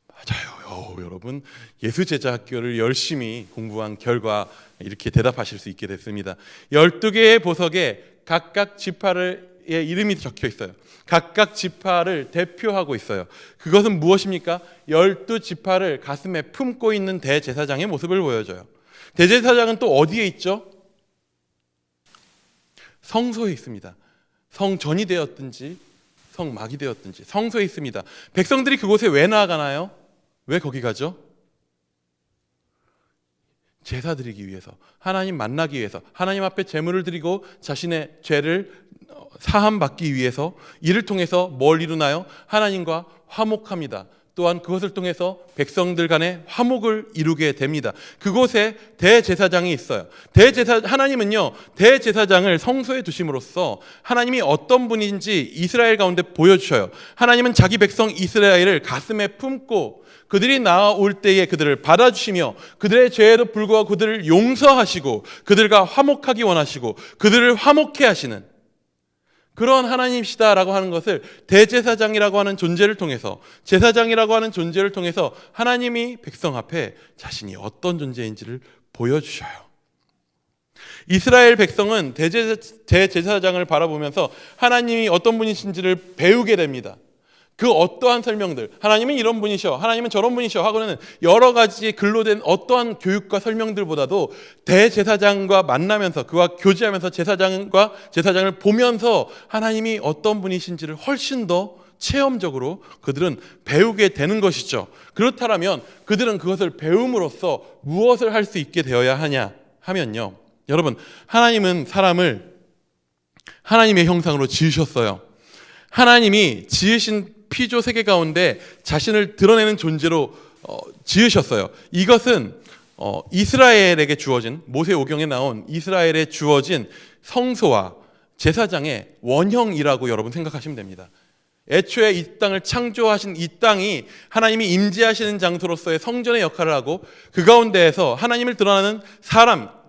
맞아요. 여러분, 예수제자학교를 열심히 공부한 결과 이렇게 대답하실 수 있게 됐습니다. 12개의 보석에 각각 지파의 이름이 적혀 있어요. 각각 지파를 대표하고 있어요. 그것은 무엇입니까? 12지파를 가슴에 품고 있는 대제사장의 모습을 보여줘요. 대제사장은 또 어디에 있죠? 성소에 있습니다. 성전이 되었든지 성막이 되었든지 성소에 있습니다. 백성들이 그곳에 왜 나아가나요? 왜 거기 가죠? 제사 드리기 위해서, 하나님 만나기 위해서, 하나님 앞에 제물을 드리고 자신의 죄를 사함 받기 위해서, 이를 통해서 뭘 이루나요? 하나님과 화목합니다. 또한 그것을 통해서 백성들 간의 화목을 이루게 됩니다. 그곳에 대제사장이 있어요. 하나님은요, 대제사장을 성소에 두심으로써 하나님이 어떤 분인지 이스라엘 가운데 보여주셔요. 하나님은 자기 백성 이스라엘을 가슴에 품고 그들이 나아올 때에 그들을 받아주시며 그들의 죄에도 불구하고 그들을 용서하시고 그들과 화목하기 원하시고 그들을 화목해 하시는 그런 하나님이시다라고 하는 것을 대제사장이라고 하는 존재를 통해서, 제사장이라고 하는 존재를 통해서 하나님이 백성 앞에 자신이 어떤 존재인지를 보여주셔요. 이스라엘 백성은 대제사장을 바라보면서 하나님이 어떤 분이신지를 배우게 됩니다. 그 어떠한 설명들, 하나님은 이런 분이셔, 하나님은 저런 분이셔 하고는 여러 가지 글로 된 어떠한 교육과 설명들보다도 대제사장과 만나면서 그와 교제하면서 제사장을 보면서 하나님이 어떤 분이신지를 훨씬 더 체험적으로 그들은 배우게 되는 것이죠. 그렇다면 그들은 그것을 배움으로써 무엇을 할 수 있게 되어야 하냐 하면요, 여러분, 하나님은 사람을 하나님의 형상으로 지으셨어요. 하나님이 지으신 피조 세계 가운데 자신을 드러내는 존재로 지으셨어요. 이것은 이스라엘에게 주어진, 모세오경에 나온 이스라엘에 주어진 성소와 제사장의 원형이라고 여러분 생각하시면 됩니다. 애초에 이 땅을 창조하신 이 땅이 하나님이 임재하시는 장소로서의 성전의 역할을 하고 그 가운데에서 하나님을 드러나는 사람,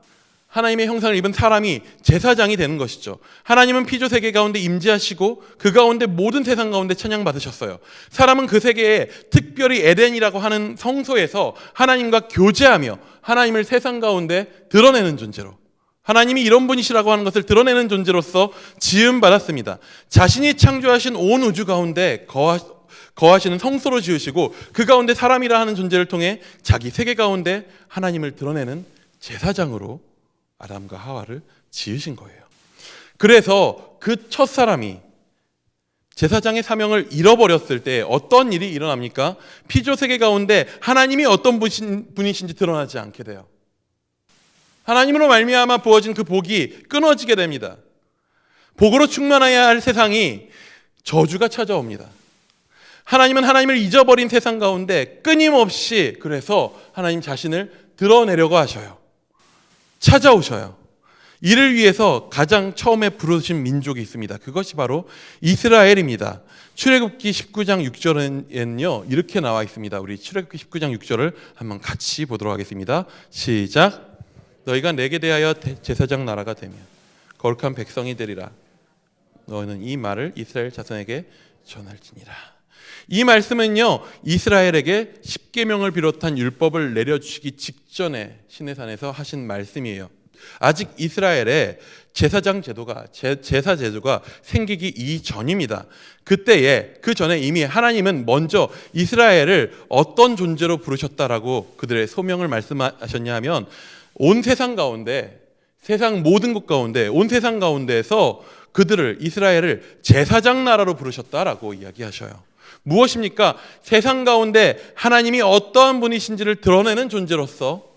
하나님의 형상을 입은 사람이 제사장이 되는 것이죠. 하나님은 피조 세계 가운데 임재하시고 그 가운데 모든 세상 가운데 찬양받으셨어요. 사람은 그 세계에 특별히 에덴이라고 하는 성소에서 하나님과 교제하며 하나님을 세상 가운데 드러내는 존재로, 하나님이 이런 분이시라고 하는 것을 드러내는 존재로서 지음받았습니다. 자신이 창조하신 온 우주 가운데 거하시는 성소로 지으시고 그 가운데 사람이라 하는 존재를 통해 자기 세계 가운데 하나님을 드러내는 제사장으로 아담과 하와를 지으신 거예요. 그래서 그 첫사람이 제사장의 사명을 잃어버렸을 때 어떤 일이 일어납니까? 피조 세계 가운데 하나님이 어떤 분이신지 드러나지 않게 돼요. 하나님으로 말미암아 부어진 그 복이 끊어지게 됩니다. 복으로 충만해야 할 세상이 저주가 찾아옵니다. 하나님은 하나님을 잊어버린 세상 가운데 끊임없이 그래서 하나님 자신을 드러내려고 하셔요. 찾아오셔요. 이를 위해서 가장 처음에 부르신 민족이 있습니다. 그것이 바로 이스라엘입니다. 출애굽기 19장 6절에는요 이렇게 나와 있습니다. 우리 출애굽기 19장 6절을 한번 같이 보도록 하겠습니다. 시작. 너희가 내게 대하여 제사장 나라가 되며 거룩한 백성이 되리라. 너희는 이 말을 이스라엘 자손에게 전할지니라. 이 말씀은요 이스라엘에게 십계명을 비롯한 율법을 내려주시기 직전에 시내산에서 하신 말씀이에요. 아직 이스라엘에 제사장 제도가 제사 제도가 생기기 이전입니다. 그때에 그 전에 이미 하나님은 먼저 이스라엘을 어떤 존재로 부르셨다라고 그들의 소명을 말씀하셨냐 하면 온 세상 가운데, 세상 모든 곳 가운데, 온 세상 가운데에서 그들을, 이스라엘을 제사장 나라로 부르셨다라고 이야기하셔요. 무엇입니까? 세상 가운데 하나님이 어떠한 분이신지를 드러내는 존재로서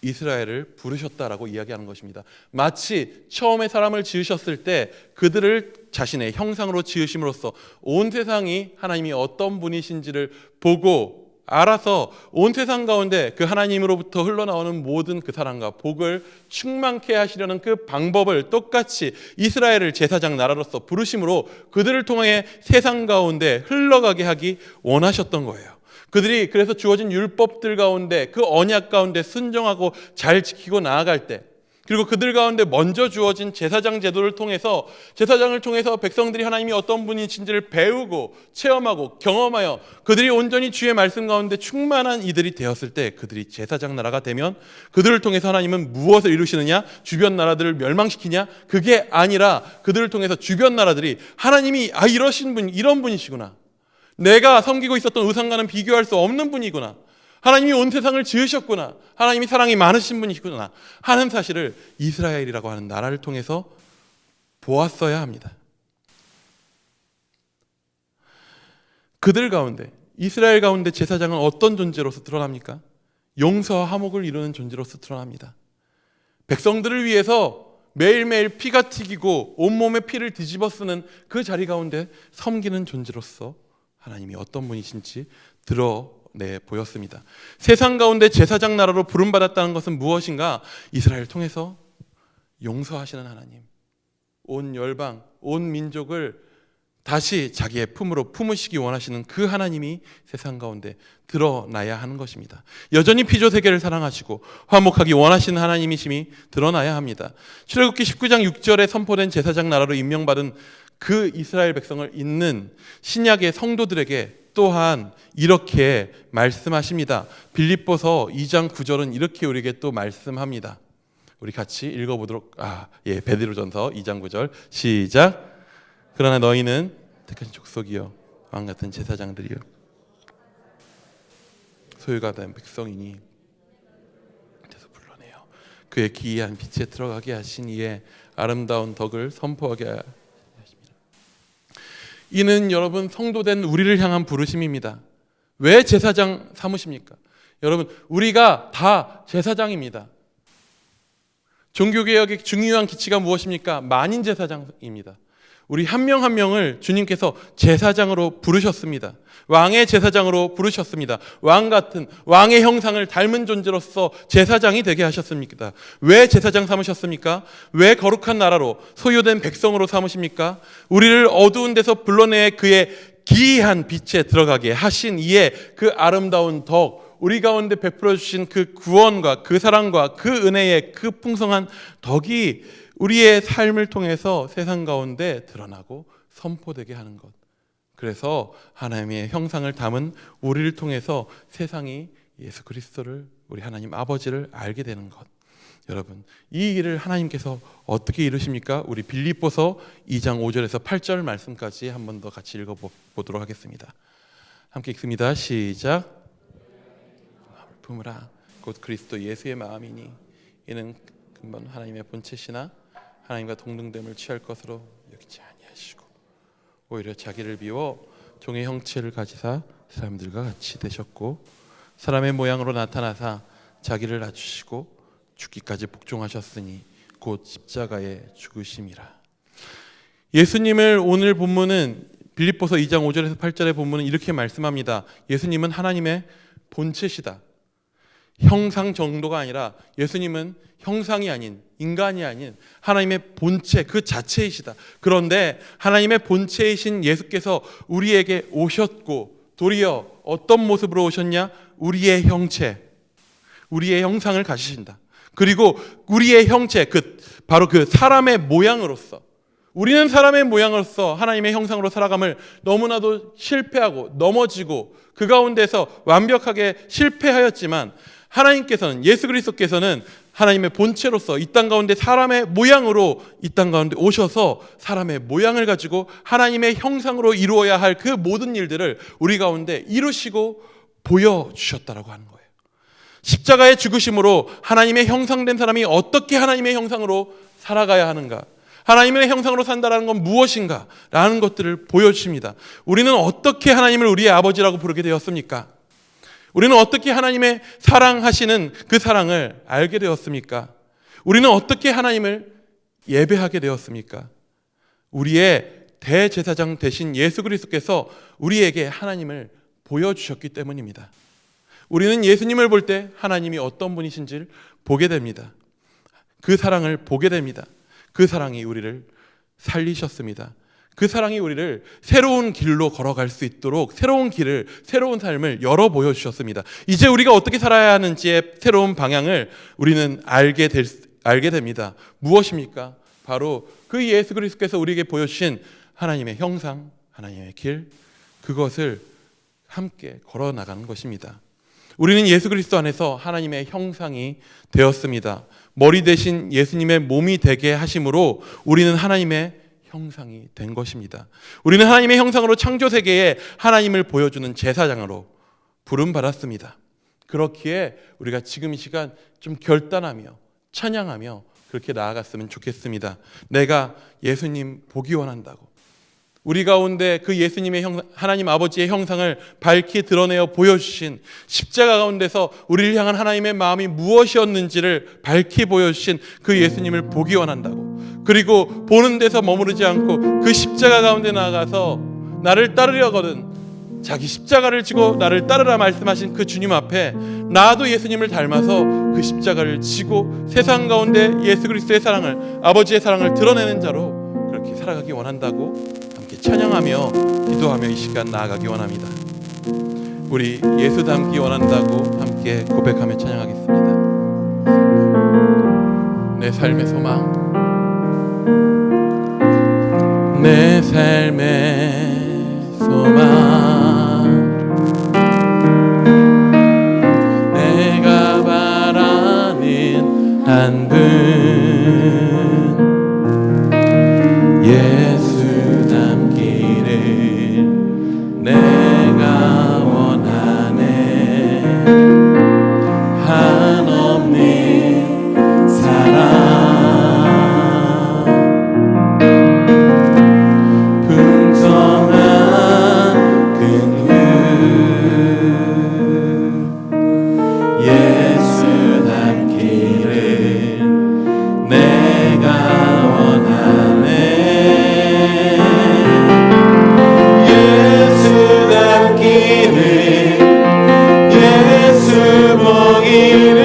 이스라엘을 부르셨다라고 이야기하는 것입니다. 마치 처음에 사람을 지으셨을 때 그들을 자신의 형상으로 지으심으로써 온 세상이 하나님이 어떤 분이신지를 보고 알아서 온 세상 가운데 그 하나님으로부터 흘러나오는 모든 그 사랑과 복을 충만케 하시려는 그 방법을 똑같이 이스라엘을 제사장 나라로서 부르심으로 그들을 통해 세상 가운데 흘러가게 하기 원하셨던 거예요. 그들이 그래서 주어진 율법들 가운데 그 언약 가운데 순종하고 잘 지키고 나아갈 때, 그리고 그들 가운데 먼저 주어진 제사장 제도를 통해서, 제사장을 통해서 백성들이 하나님이 어떤 분이신지를 배우고 체험하고 경험하여 그들이 온전히 주의 말씀 가운데 충만한 이들이 되었을 때, 그들이 제사장 나라가 되면 그들을 통해서 하나님은 무엇을 이루시느냐? 주변 나라들을 멸망시키냐? 그게 아니라 그들을 통해서 주변 나라들이 하나님이 이러신 분, 이런 분이시구나, 내가 섬기고 있었던 우상과는 비교할 수 없는 분이구나, 하나님이 온 세상을 지으셨구나, 하나님이 사랑이 많으신 분이시구나 하는 사실을 이스라엘이라고 하는 나라를 통해서 보았어야 합니다. 그들 가운데, 이스라엘 가운데 제사장은 어떤 존재로서 드러납니까? 용서와 화목을 이루는 존재로서 드러납니다. 백성들을 위해서 매일매일 피가 튀기고 온몸에 피를 뒤집어 쓰는 그 자리 가운데 섬기는 존재로서 하나님이 어떤 분이신지 드러내 보였습니다. 세상 가운데 제사장 나라로 부름받았다는 것은 무엇인가? 이스라엘을 통해서 용서하시는 하나님, 온 열방, 온 민족을 다시 자기의 품으로 품으시기 원하시는 그 하나님이 세상 가운데 드러나야 하는 것입니다. 여전히 피조 세계를 사랑하시고 화목하기 원하시는 하나님이심이 드러나야 합니다. 출애굽기 19장 6절에 선포된 제사장 나라로 임명받은 그 이스라엘 백성을 잇는 신약의 성도들에게 또한 이렇게 말씀하십니다. 빌립보서 2장 9절은 이렇게 우리에게 또 말씀합니다. 우리 같이 읽어보도록 베드로전서 2장 9절 시작. 그러나 너희는 택하신 족속이요 왕 같은 제사장들이요 소유가 된 백성이니 그래서 불러내요. 그의 기이한 빛에 들어가게 하신 이의 아름다운 덕을 선포하게 하십니다. 이는 여러분 성도된 우리를 향한 부르심입니다. 왜 제사장 삼으십니까? 여러분 우리가 다 제사장입니다. 종교개혁의 중요한 기치가 무엇입니까? 만인 제사장입니다. 우리 한 명 한 명을 주님께서 제사장으로 부르셨습니다. 왕의 제사장으로 부르셨습니다. 왕 같은 왕의 형상을 닮은 존재로서 제사장이 되게 하셨습니다. 왜 제사장 삼으셨습니까? 왜 거룩한 나라로 소유된 백성으로 삼으십니까? 우리를 어두운 데서 불러내 그의 기이한 빛에 들어가게 하신 이의 그 아름다운 덕, 우리 가운데 베풀어 주신 그 구원과 그 사랑과 그 은혜의 그 풍성한 덕이 우리의 삶을 통해서 세상 가운데 드러나고 선포되게 하는 것. 그래서 하나님의 형상을 담은 우리를 통해서 세상이 예수 그리스도를, 우리 하나님 아버지를 알게 되는 것. 여러분, 이 일을 하나님께서 어떻게 이루십니까? 우리 빌립보서 2장 5절에서 8절 말씀까지 한 번 더 같이 읽어보도록 하겠습니다. 함께 읽습니다. 시작. 마음을 품으라. 곧 그리스도 예수의 마음이니 이는 근본 하나님의 본체시나 하나님과 동등됨을 취할 것으로 여기지 아니하시고 오히려 자기를 비워 종의 형체를 가지사 사람들과 같이 되셨고 사람의 모양으로 나타나사 자기를 낮추시고 죽기까지 복종하셨으니 곧 십자가에 죽으심이라. 예수님을 오늘 본문은 빌립보서 2장 5절에서 8절의 본문은 이렇게 말씀합니다. 예수님은 하나님의 본체시다. 형상 정도가 아니라 예수님은 형상이 아닌, 인간이 아닌 하나님의 본체 그 자체이시다. 그런데 하나님의 본체이신 예수께서 우리에게 오셨고 도리어 어떤 모습으로 오셨냐? 우리의 형체, 우리의 형상을 가지신다. 그리고 우리의 형체, 바로 그 사람의 모양으로서, 우리는 사람의 모양으로서 하나님의 형상으로 살아감을 너무나도 실패하고 넘어지고 그 가운데서 완벽하게 실패하였지만 하나님께서는, 예수 그리스도께서는 하나님의 본체로서 이 땅 가운데 사람의 모양으로 이 땅 가운데 오셔서 사람의 모양을 가지고 하나님의 형상으로 이루어야 할 그 모든 일들을 우리 가운데 이루시고 보여주셨다라고 하는 거예요. 십자가의 죽으심으로 하나님의 형상된 사람이 어떻게 하나님의 형상으로 살아가야 하는가, 하나님의 형상으로 산다는 건 무엇인가 라는 것들을 보여주십니다. 우리는 어떻게 하나님을 우리의 아버지라고 부르게 되었습니까? 우리는 어떻게 하나님의 사랑하시는 그 사랑을 알게 되었습니까? 우리는 어떻게 하나님을 예배하게 되었습니까? 우리의 대제사장 되신 예수 그리스도께서 우리에게 하나님을 보여주셨기 때문입니다. 우리는 예수님을 볼 때 하나님이 어떤 분이신지를 보게 됩니다. 그 사랑을 보게 됩니다. 그 사랑이 우리를 살리셨습니다. 그 사랑이 우리를 새로운 길로 걸어갈 수 있도록 새로운 길을, 새로운 삶을 열어 보여주셨습니다. 이제 우리가 어떻게 살아야 하는지의 새로운 방향을 우리는 알게 됩니다. 무엇입니까? 바로 그 예수 그리스도께서 우리에게 보여주신 하나님의 형상, 하나님의 길, 그것을 함께 걸어 나가는 것입니다. 우리는 예수 그리스도 안에서 하나님의 형상이 되었습니다. 머리 대신 예수님의 몸이 되게 하심으로 우리는 하나님의 형상이 된 것입니다. 우리는 하나님의 형상으로 창조 세계에 하나님을 보여주는 제사장으로 부름받았습니다. 그렇기에 우리가 지금 이 시간 좀 결단하며 찬양하며 그렇게 나아갔으면 좋겠습니다. 내가 예수님 보기 원한다고, 우리 가운데 그 예수님의 하나님 아버지의 형상을 밝히 드러내어 보여주신, 십자가 가운데서 우리를 향한 하나님의 마음이 무엇이었는지를 밝히 보여주신 그 예수님을 보기 원한다고, 그리고 보는 데서 머무르지 않고 그 십자가 가운데 나아가서 나를 따르려거든 자기 십자가를 지고 나를 따르라 말씀하신 그 주님 앞에 나도 예수님을 닮아서 그 십자가를 지고 세상 가운데 예수 그리스도의 사랑을, 아버지의 사랑을 드러내는 자로 그렇게 살아가기 원한다고 함께 찬양하며 기도하며 이 시간 나아가기 원합니다. 우리 예수 닮기 원한다고 함께 고백하며 찬양하겠습니다. 내 삶의 소망, 내 삶의 소망, 내가 바라는 한 분, 예수 닮기를 내가 원하네. 한없는 사랑, 풍성한 긍휼, 예수 닮기를 내가 원하네. 예수 닮기를, 예수 보기를,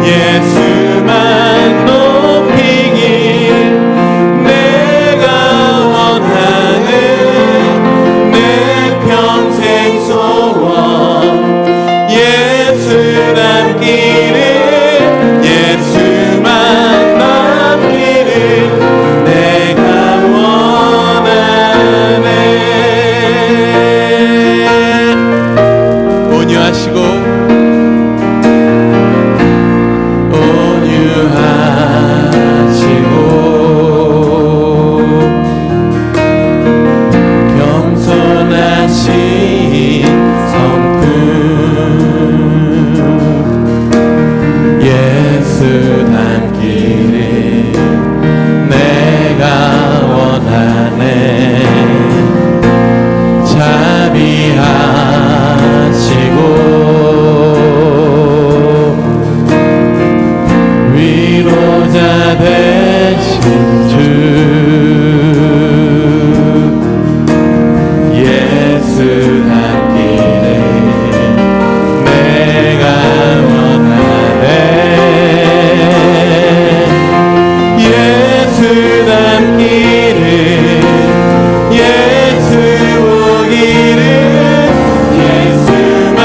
예수만 높이길 내가 원하네. 내 평생 소원, 예수 닮기를, 예수만 남기를 내가 원하네. 온유하시고 겸손하신 성품, 예수 닮기를 내가 원하네. 자비하시고 위로자 되신 주, 예수 닮기를 내가 원하네. 예수 닮기를, 예수 보기를, 예수만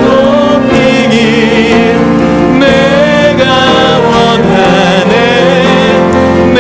높이길 내가 원하네. 내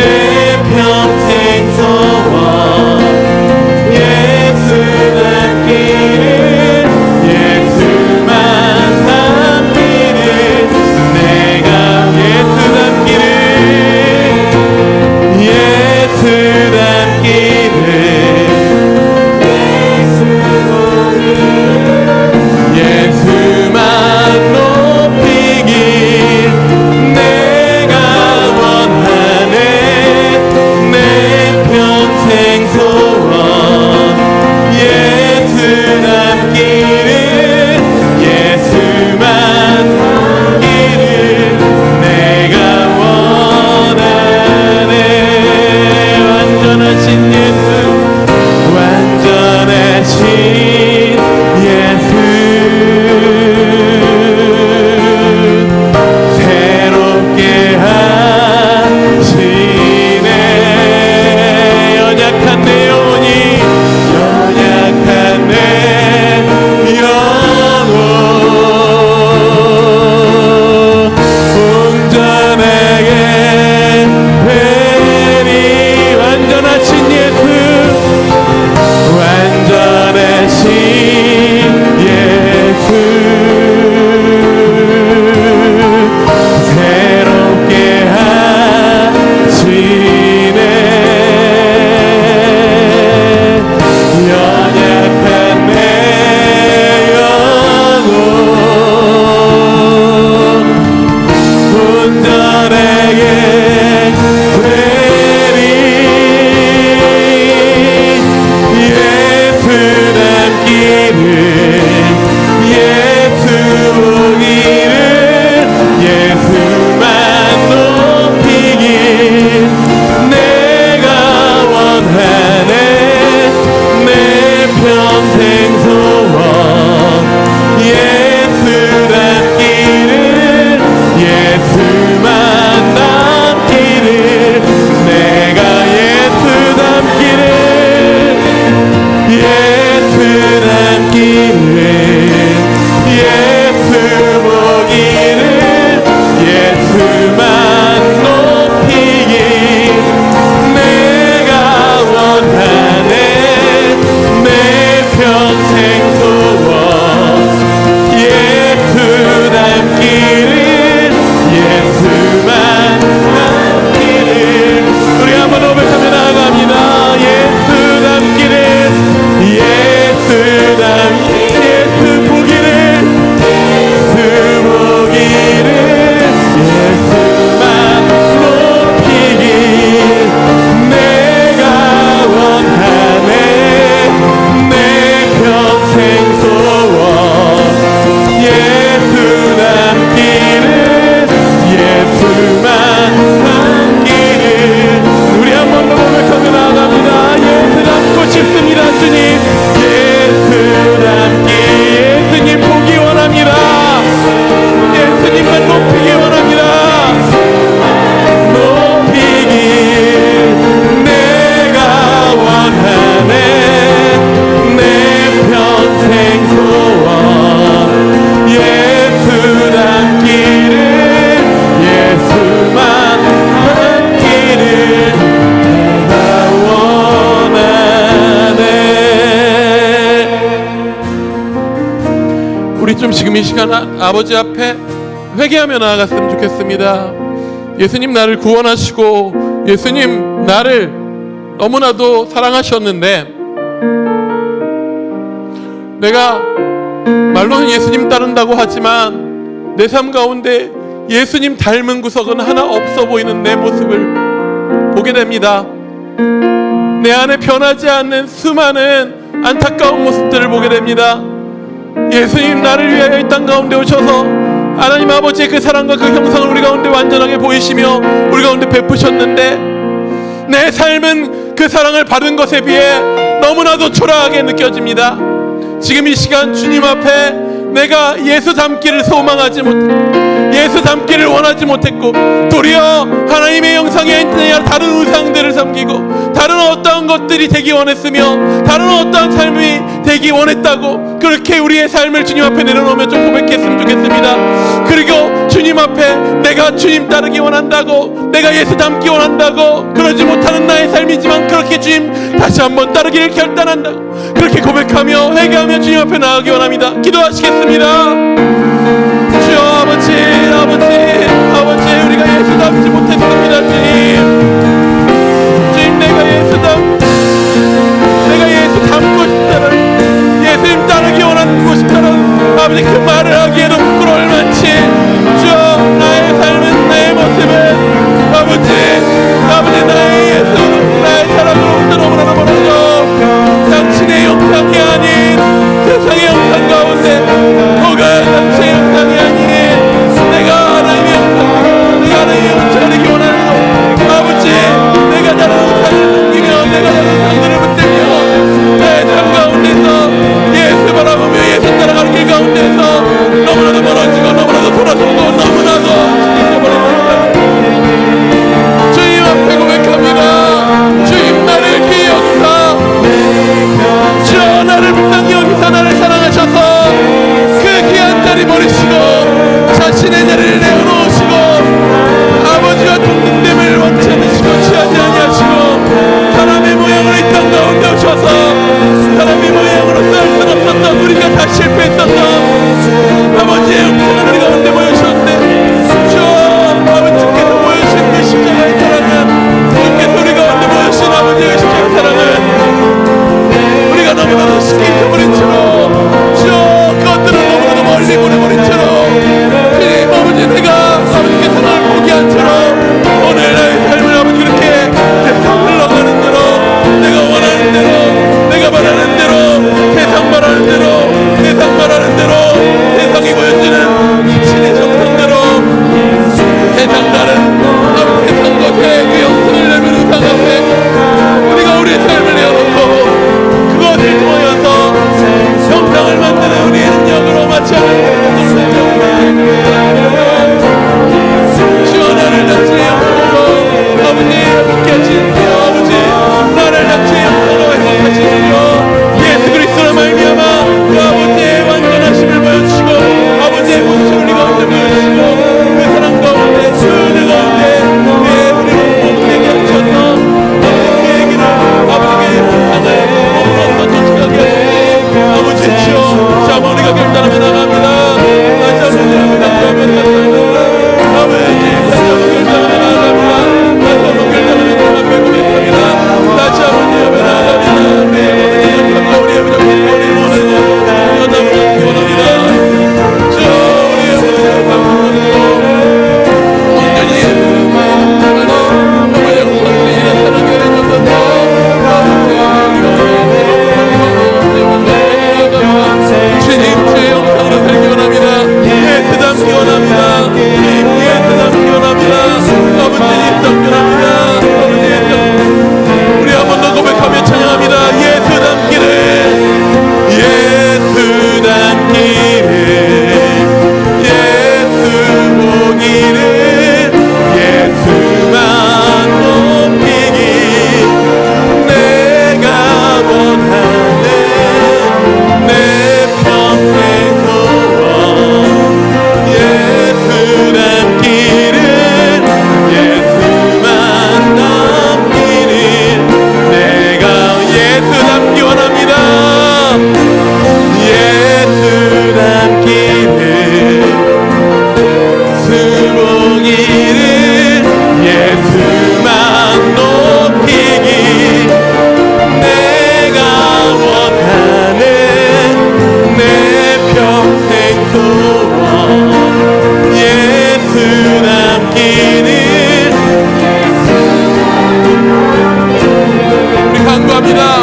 우리 좀 지금 이 시간 아버지 앞에 회개하며 나아갔으면 좋겠습니다. 예수님 나를 구원하시고 예수님 나를 너무나도 사랑하셨는데 내가 말로는 예수님 따른다고 하지만 내 삶 가운데 예수님 닮은 구석은 하나 없어 보이는 내 모습을 보게 됩니다. 내 안에 변하지 않는 수많은 안타까운 모습들을 보게 됩니다. 예수님 나를 위하여 이 땅 가운데 오셔서 하나님 아버지의 그 사랑과 그 형상을 우리 가운데 완전하게 보이시며 우리 가운데 베푸셨는데 내 삶은 그 사랑을 받은 것에 비해 너무나도 초라하게 느껴집니다. 지금 이 시간 주님 앞에 내가 예수 닮기를 소망하지 못했고 예수 닮기를 원하지 못했고 도리어 하나님의 형상이 아니라 다른 우상들을 섬기고 다른 어떠한 것들이 되기 원했으며 다른 어떠한 삶이 되기 원했다고 그렇게 우리의 삶을 주님 앞에 내려놓으며 좀 고백했으면 좋겠습니다. 그리고 주님 앞에 내가 주님 따르기 원한다고 내가 예수 닮기 원한다고 그러지 못하는 나의 삶이지만 그렇게 주님 다시 한번 따르기를 결단한다고 그렇게 고백하며 회개하며 주님 앞에 나아가기 원합니다. 기도하시겠습니다. 주여 아버지 우리가 예수 닮지 못했습니다. 주님 내가 예수 닮고 싶다는 예수님 따르기 원하고 싶다는 아버지 그 말을 하기에도 부끄러울 만치 주여 나의 삶은 나의 모습은 아버지 나의 예수 나의 사랑으로부터 너무나 멀어져 당신의 형상이 아닌 세상의 형상 가운데 혹은 당신의 형상이 아닌 내가 하나님의 형상을 원하는 것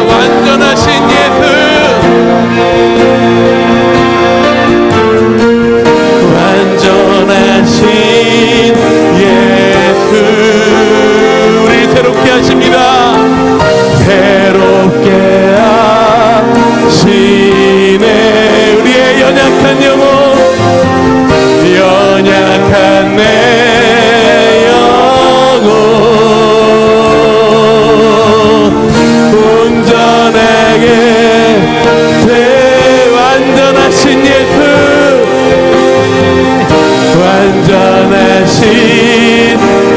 완전하신 예수, 완전하신 예수, 우리 새롭게 하십니다. 새롭게 하시네. 우리의 연약한 영혼, 연약한 내 영혼, 온전하게 완전하신 예수, 완전하신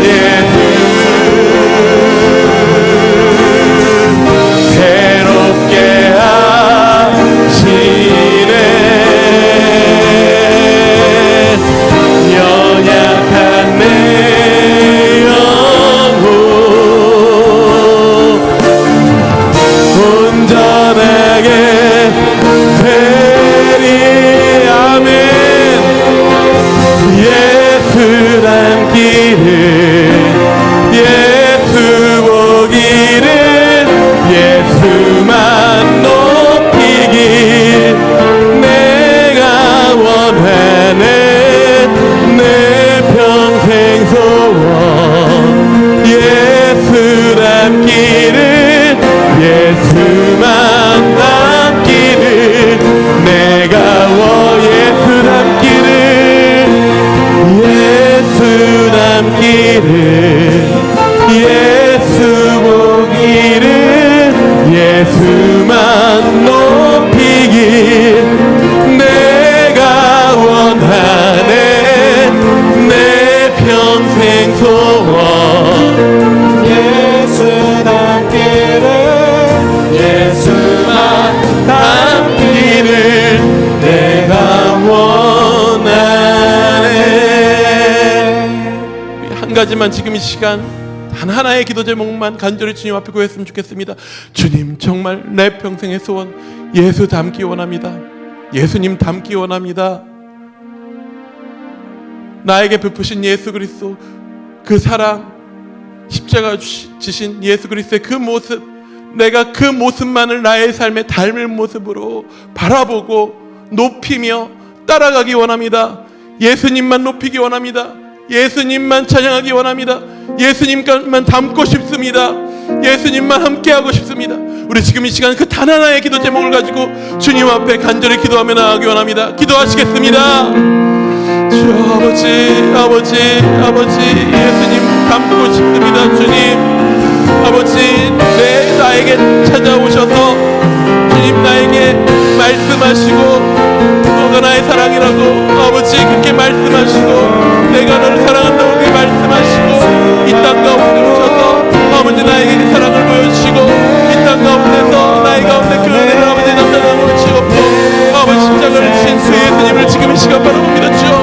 예수, 새롭게 하시네. 연약한 내 영혼, 온전하게 되리. 아멘. 예수란 길은, 예수 보기를, 예수만 높이길 내가 원하는 내 평생 소원. 예수란 길은, 예수만 남기를 내가 예수 남기를, 예수 남기를, 예수 보기를, 예수만 높이길 내가 원하네 내 평생 소원. 예수 남기를, 예수만 남기를 내가 원하네. 한 가지만 지금 이 시간 단 하나의 기도 제목만 간절히 주님 앞에 구했으면 좋겠습니다. 주님, 정말 내 평생의 소원 예수 닮기 원합니다. 예수님 닮기 원합니다. 나에게 베푸신 예수 그리스도 그 사랑, 십자가 지신 예수 그리스도의 그 모습, 내가 그 모습만을 나의 삶의 닮은 모습으로 바라보고 높이며 따라가기 원합니다. 예수님만 높이기 원합니다. 예수님만 찬양하기 원합니다. 예수님만 닮고 싶습니다. 예수님만 함께하고 싶습니다. 우리 지금 이 시간 그 단 하나의 기도 제목을 가지고 주님 앞에 간절히 기도하며 나아가기 원합니다. 기도하시겠습니다. 주 아버지, 아버지, 아버지, 예수님 닮고 싶습니다. 주님, 아버지, 나에게 찾아오셔서 주님 나에게 말씀하시고 너가 나의 사랑이라고 아버지 그렇게 말씀하시고 내가 너를 사랑한다고 그렇게 말씀하시고 이 땅 가운데 오셔서 아버지 나에게 사랑을 보여주시고 이 땅 가운데서 나의 가운데 그 은혜를 아버지 나타나고 주옵고 아버지 십자가를 지신 주 예수님을 지금 이 시간 바라봅니다. 주여,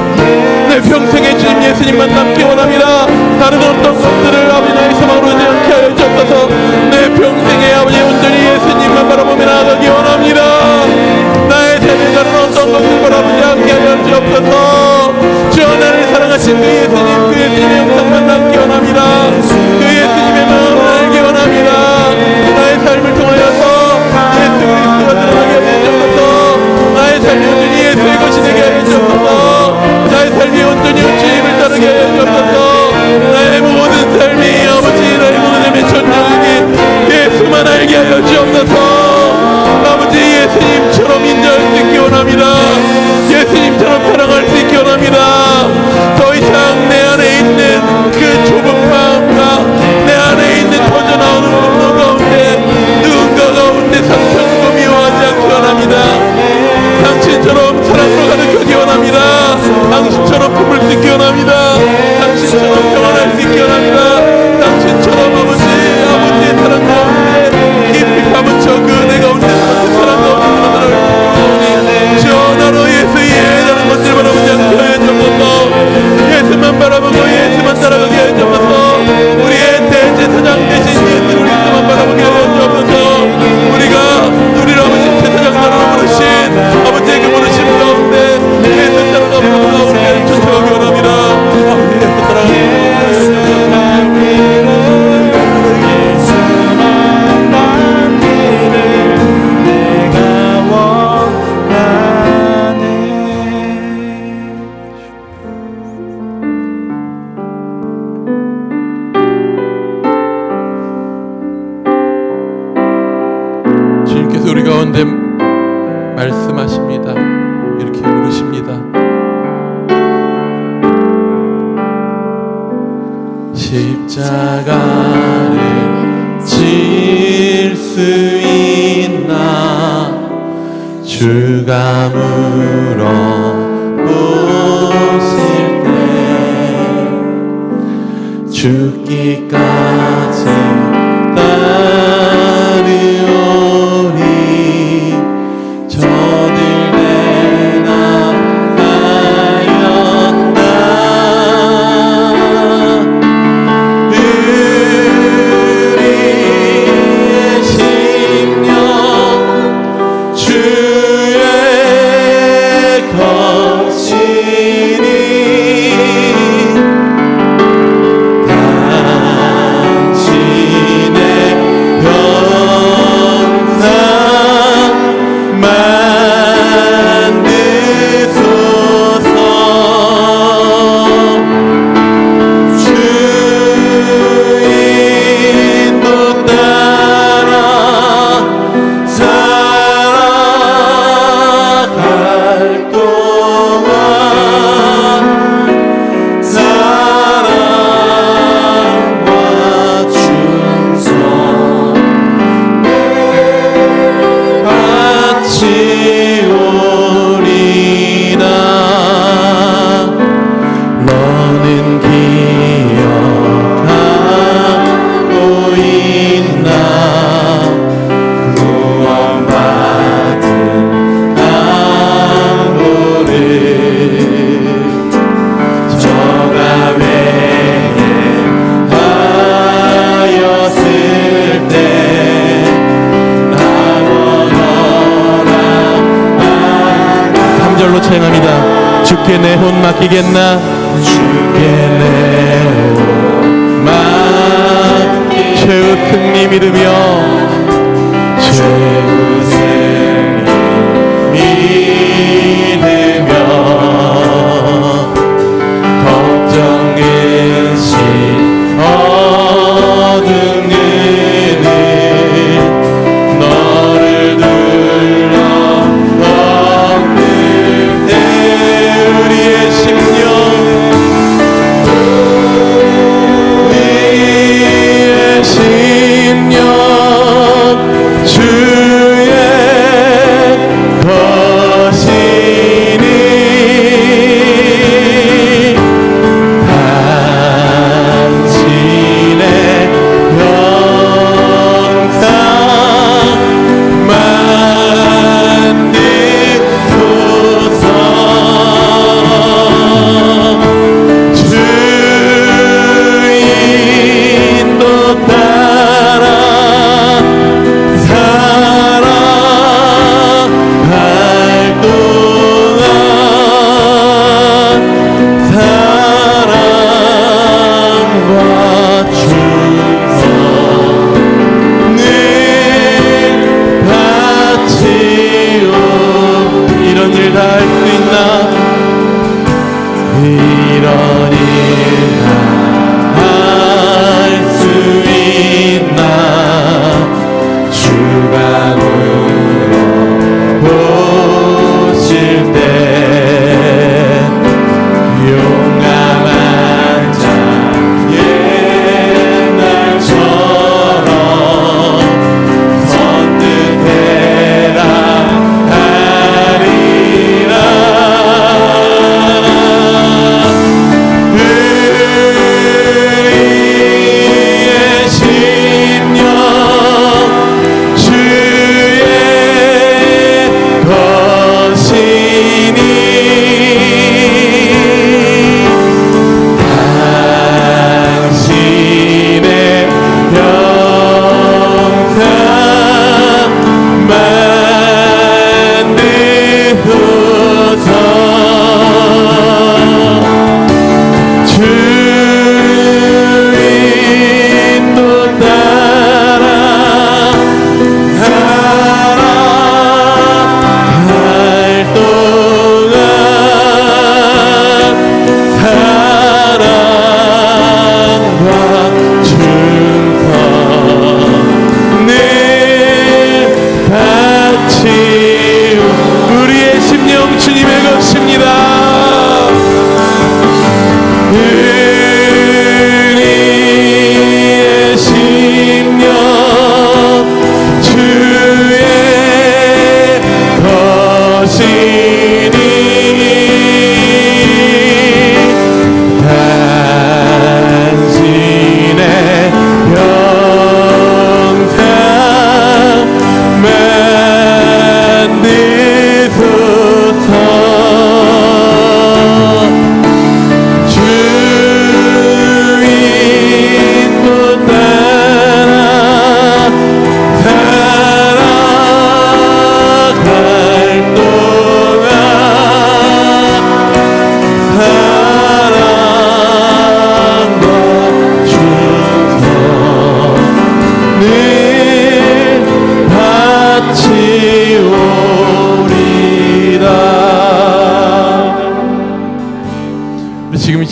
내 평생에 주님 예수님만 남기 원합니다. 다른 어떤 것들을 아버지 나의 소망으로 오지 않게 하여 주옵소서. 내 평생에 아버지 온전히 예수님만 바라보며 나아가기 원합니다. 나의 삶에 다른 어떤 것들 바라보지 않게 하여 주옵소서. 주여, 나를 사랑하신 그 예수님, 그 예수님의 영상만 남기 원합니다. 그 예수님의 마음을 알기 원합니다. 나의 삶을 통하여서 예수 그리스도가 드러나게 하여 주옵소서. 나의 삶이 온전히 예수의 것이 되게 하여 주옵소서. 나의 삶이 온전히 주님을 따르게 하여 주옵소서. 나의 모든 삶이 아버지 나의 모든 삶의 전적이 예수만 알게 하여 주옵소서. 아버지 예수님처럼 인정할 수 있기 원합니다. 예수님처럼 사랑할 수 있기 원합니다. 더 이상 내 안에 있는 그 좁은 마음과 내 안에 있는 터져나오는 분노 가운데 누군가 가운데 상처 주고 미워하지 않기 원합니다. 당신처럼 사랑으로 가득하기 원합니다. 당신처럼 품을 수 있기 원합니다. 당신처럼 평안할 수 있기 원합니다. 당신처럼 아버지의 사랑 가운데 깊이 파묻혀 그 은혜 가운데 그 사랑 가운데 드러나는 주여, 가운데 말씀하십니다. 이렇게 부르십니다. 십자가를 질 수 있나 주가 물어보실 때 죽기까지 따르오리 저들 대답하였다 우리의 심령 주의 거시니 당신의 영상 만드소서 주인도 따라 살아갈 동안 사랑과 충성 같이 오리라 너는 기억하고 있나 구원받은 강도를 저가 회개하였을 때 삼절로 찬양합니다. 주께 내 혼 맡기겠나 주께 내 혼 맡기 최후 승리 믿으며 최후 승리 믿으며 걱정 근심 어둠 그늘 너를 둘러 덮을 때 우리의 심령 우리의 심령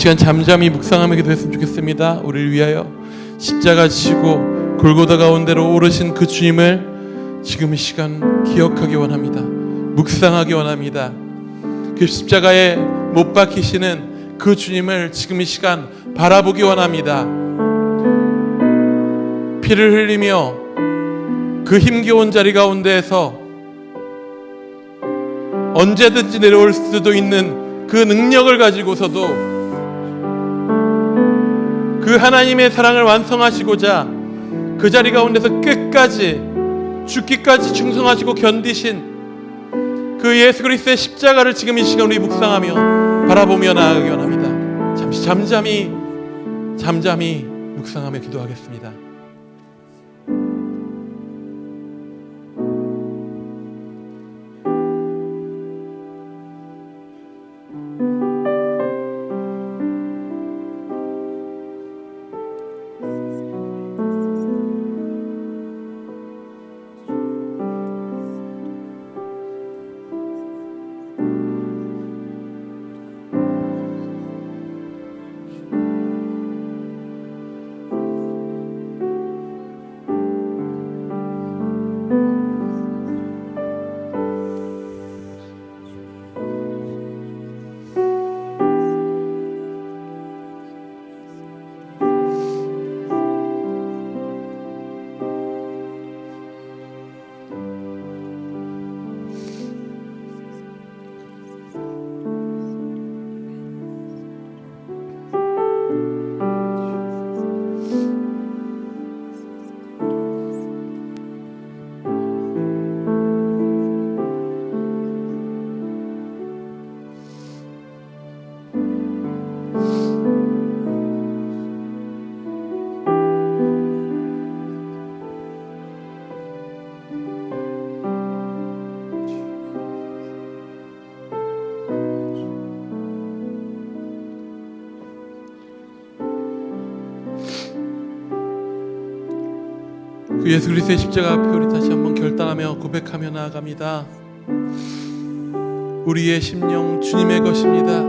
시간 잠잠히 묵상하며 기도했으면 좋겠습니다. 우리를 위하여 십자가 지시고 골고다 가운데로 오르신 그 주님을 지금 이 시간 기억하기 원합니다. 묵상하기 원합니다. 그 십자가에 못 박히시는 그 주님을 지금 이 시간 바라보기 원합니다. 피를 흘리며 그 힘겨운 자리 가운데에서 언제든지 내려올 수도 있는 그 능력을 가지고서도 그 하나님의 사랑을 완성하시고자 그 자리 가운데서 끝까지 죽기까지 충성하시고 견디신 그 예수 그리스도의 십자가를 지금 이 시간 우리 묵상하며 바라보며 나아가기 원합니다. 잠시 잠잠히 묵상하며 기도하겠습니다. 그 예수 그리스도의 십자가 앞에 우리 다시 한번 결단하며 고백하며 나아갑니다. 우리의 심령 주님의 것입니다.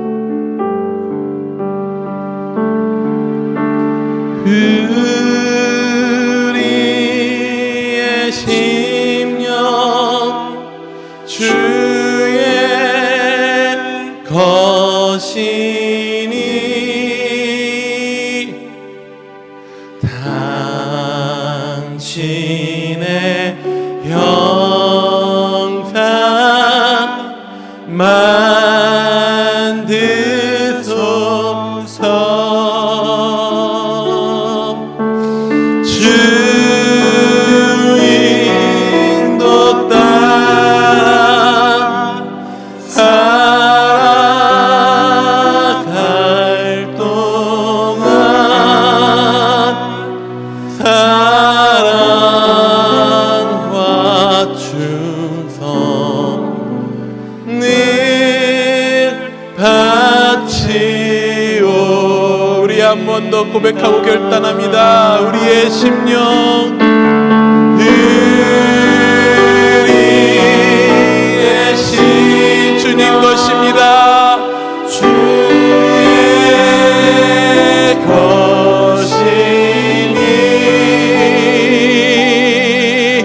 우리의 심령 주의 것이니 당신의 형상 만드소서. 주인도 따라 살아갈 동안 사랑과 충성 늘 바치오. 우리 한 번 더 고백하고 결단합니다. 우리의 심령 우리의 심 주님 것입니다. 주의 것이니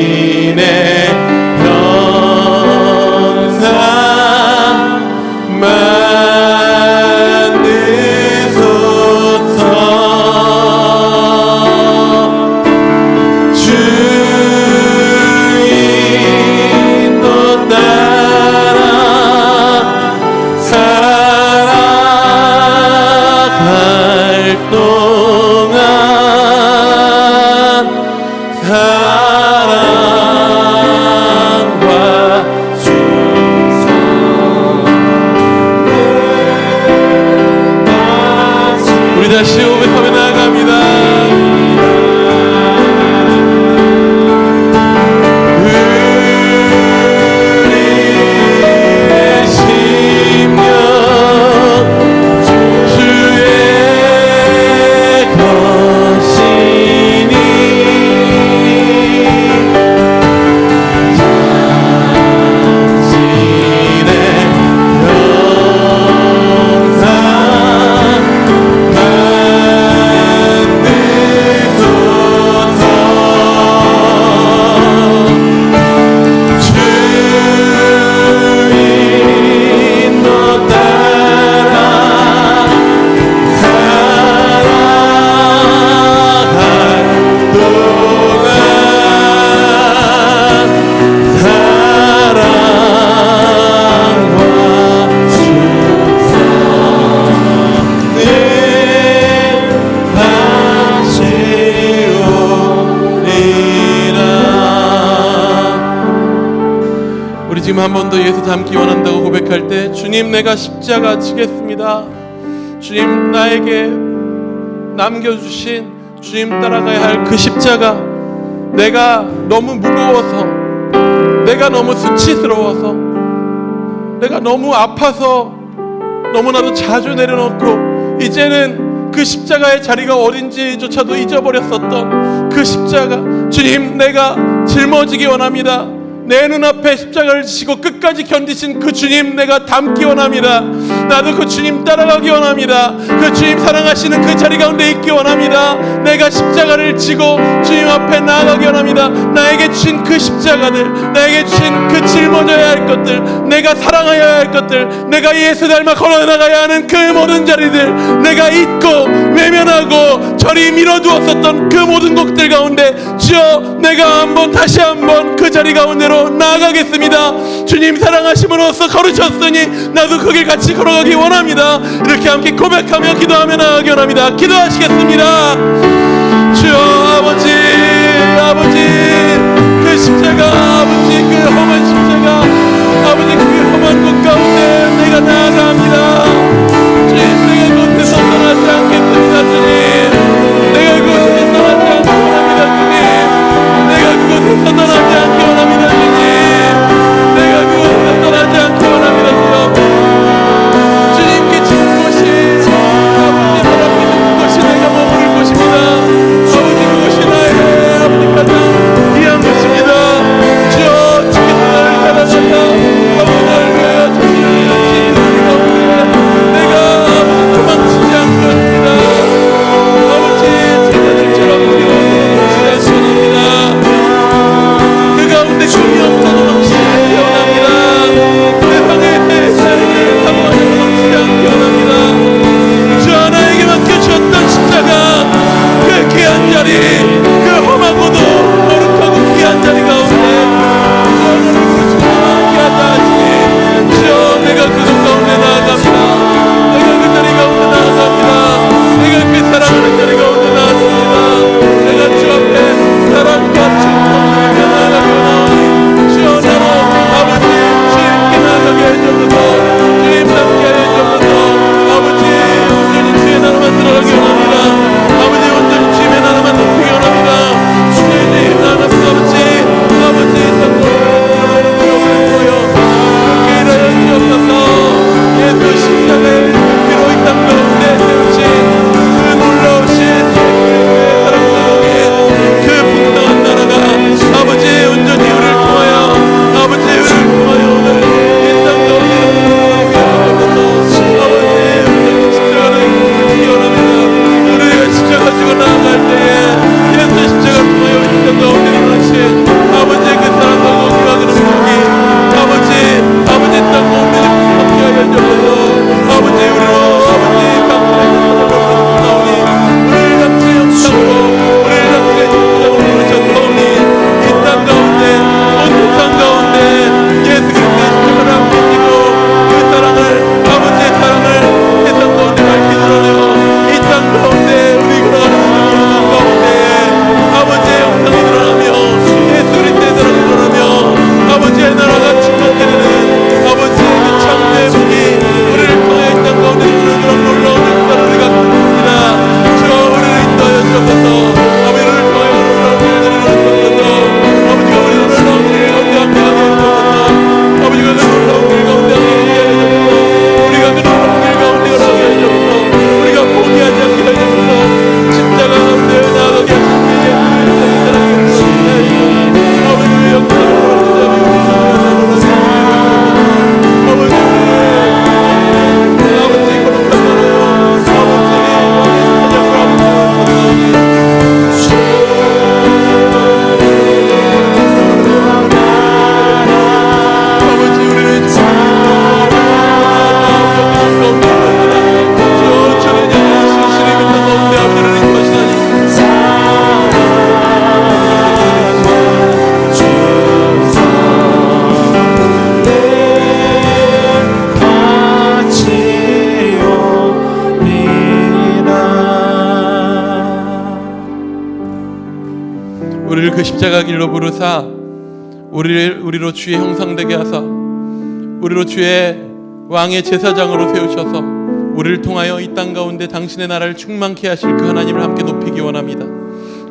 당신의 형상 만드소서. 주인도 따라 살아갈 동안 사랑과 충성 우리 다시 고백하며 나아갑니다. 우리의 심령 주의 것이니 당신의 주님 한 번 더 예수 닮기 원한다고 고백할 때 주님 내가 십자가 지겠습니다. 주님 나에게 남겨주신 주님 따라가야 할 그 십자가, 내가 너무 무거워서, 내가 너무 수치스러워서, 내가 너무 아파서 너무나도 자주 내려놓고 이제는 그 십자가의 자리가 어딘지조차도 잊어버렸었던 그 십자가, 주님 내가 짊어지기 원합니다. 내 눈앞에 십자가를 지고 끝까지 견디신 그 주님 내가 닮기 원합니다. 나도 그 주님 따라가기 원합니다. 그 주님 사랑하시는 그 자리 가운데 있기 원합니다. 내가 십자가를 지고 주님 앞에 나아가기 원합니다. 나에게 주신 그 십자가들, 나에게 주신 그 짊어져야 할 것들, 내가 사랑해야 할 것들, 내가 예수 닮아 걸어나가야 하는 그 모든 자리들, 내가 잊고 외면하고 저리 밀어두었었던 그 모든 것들 가운데 주여 내가 다시 한번 그 자리 가운데로 나아가겠습니다. 주님 사랑하심으로써 걸으셨으니 나도 그 길 같이 걸어가기 원합니다. 이렇게 함께 고백하며 기도하며 나아가기 원합니다. 기도하시겠습니다. 주여 아버지, 아버지 그 십자가, 아버지 그 험한 십자가, 아버지 그 험한 곳 가운데 내가 나아갑니다. 주님 내가 그곳에서 떠나지 않겠습니다. 주님 내가 그곳에서 떠나지 않기 원합니다. 주님 내가 그곳에서 떠나지 않기 원합니다. 주님 내가 그곳에서 떠나지 않기 원합니다. 주여 주님께 주는 곳이 아버지 사람 믿는 곳이 내가 머무를 곳입니다. 아버지 그곳이 나의 아버지 가장 귀한 곳입니다. 주여 주께서 나를 사랑하사 아버지 나를 위하여 주시는 그 가운데 내가 아버지 도망치지 않기 원합니다. 아버지 제자들처럼 도망치지 않기 원합니다. 그 가운데 꿈이 없어 도망치지 않기 원합니다. 세상의 자리를 사모하며 도망치지 않기 원합니다. 주 하나에게 맡겨주었던 십자가, 그 귀한 자리, 그 험하고도 거룩하고 귀한 자리 가운데 주 하나를 부르시고 귀하다 하시니 주여 내가 그곳 가운데 나아갑니다. 내가 그 자리 가운데 나아갑니다. 내가 그 사랑하는 자리 가운데 나아갑니다. 내가 주 앞에 사랑과 칭찬을 나아가기 원하오니 주여 나로 아버지 주님께 나아가게 해주옵소서. 주님 닮게 해주옵소서. 아버지 온전히 주의 나라 만들어가기 원합니다. 아버지 온전히 주의 나라만 높이기 원합니다. 주님 나라 아버지 아버지 땅으로 보여 그렇게 일하여 주옵소서. 예수 십자가의 피로 이 땅 가운데 세우신 그 놀라우신 예수의 사랑스러운 그 분당한 나라가 아버지 온전히 우리를 통하여 아버지 우리를 통하여 오늘 이 땅 가운데 주옵소서. 아버지 우리가 십자가를 지기 원합니다. 우리가 십자가 지고 나아갈 때에 예수 십자가 통하여 이 땅 가운데 일어나신 아버지의 그 사랑과 거기와 그 능력이 아버지 땅 가운데 함께하여 주옵소서. 아버지 우리로 아버지 당신의 나오니 우리를 당신의 영상으로 우리를 당신의 영상으로 부르셨사오니 이 땅 가운데 온 세상 가운데 예수 그리스도의 십자가를 함께 지고 그 사랑을 아버지의 사랑을 세상 가운데 밝히 드러내어 이 땅 가운데 우리 걸어가는 그 가운데 아버지의 영상이 드러나며 예수 그리스도의 사랑이 드러나며 아버지의 나라가 충만되는 아버지의 그 창조의 문이 우리를 통해 이 땅 가운데 그런 놀라운 역사를 우리가 보십니다. 주여 우리를 인도하여 주옵소서. 아버지를 통하여 놀라운 일들을 이루어주옵소서. 아버지가 우리 놀라운 일 가운데 함께하게 해주옵소서. 아버지가 그 놀라운 일 가운데 함께하게 해주옵소서. 우리가 그 놀라운 일 가운데 가게 해주옵소서. 우리가 포기하지 않게 해주옵소서. 십자가 가운데 나아가게 하시는 예수의 사랑을 아버지의 역사를 우리를 그 십자가 길로 부르사 우리로 주의 형상되게 하사 우리로 주의 왕의 제사장으로 세우셔서 우리를 통하여 이 땅 가운데 당신의 나라를 충만케 하실 그 하나님을 함께 높이기 원합니다.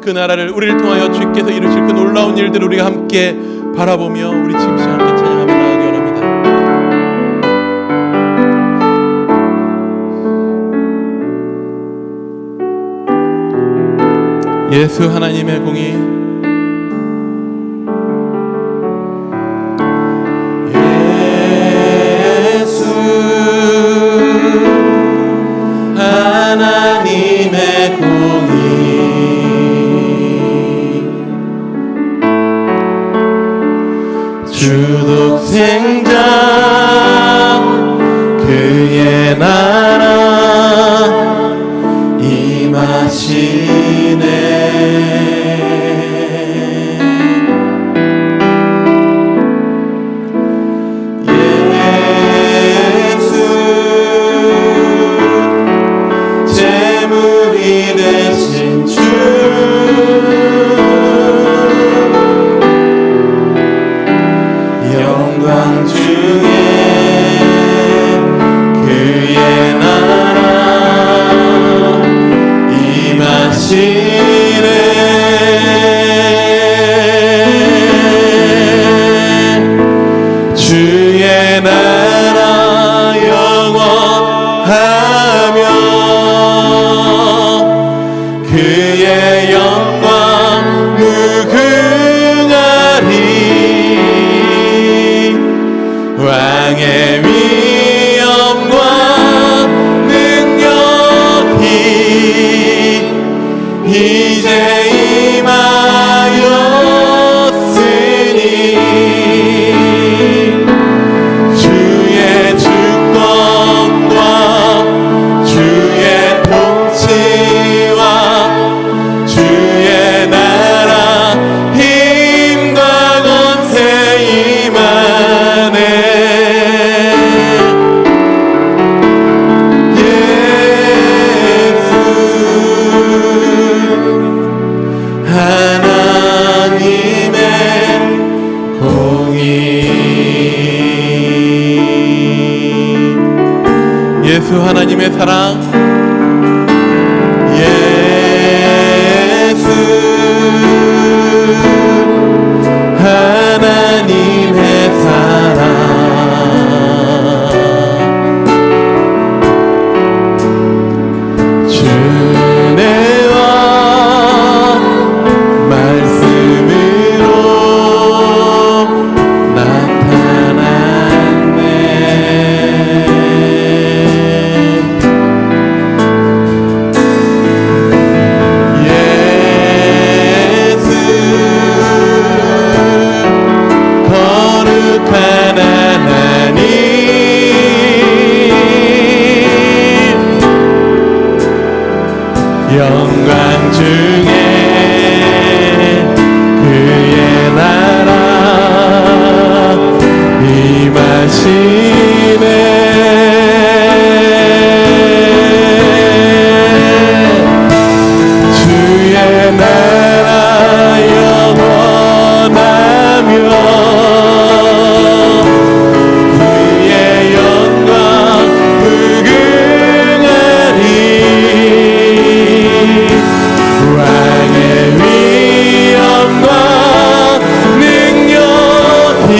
그 나라를 우리를 통하여 주께서 이루실 그 놀라운 일들을 우리가 함께 바라보며 우리 지금 시간 함께 찬양하며 나아가기 원합니다. 예수 하나님의 공의 하나님의 공의 주독생자 그의 나라 임하시네. 영광 중에 그의 나라 임하시네. 주의 나라 영원하며 그의 영광 무궁하리. 왕의 위엄과 능력이 이제 임하였으니 주의 주권과 주의 통치와 주의 나라 힘과 권세 임하네. 하나님의 공의. 예수 하나님의 사랑, 예수 하나님의 사랑, 주내와 말씀으로 나타났네. 예수 거룩한 하나님 영광 중에 그의 나라 임하시네. 주의 나라 영원하며 그의 영광 무궁하리. 왕의 위엄과 능력이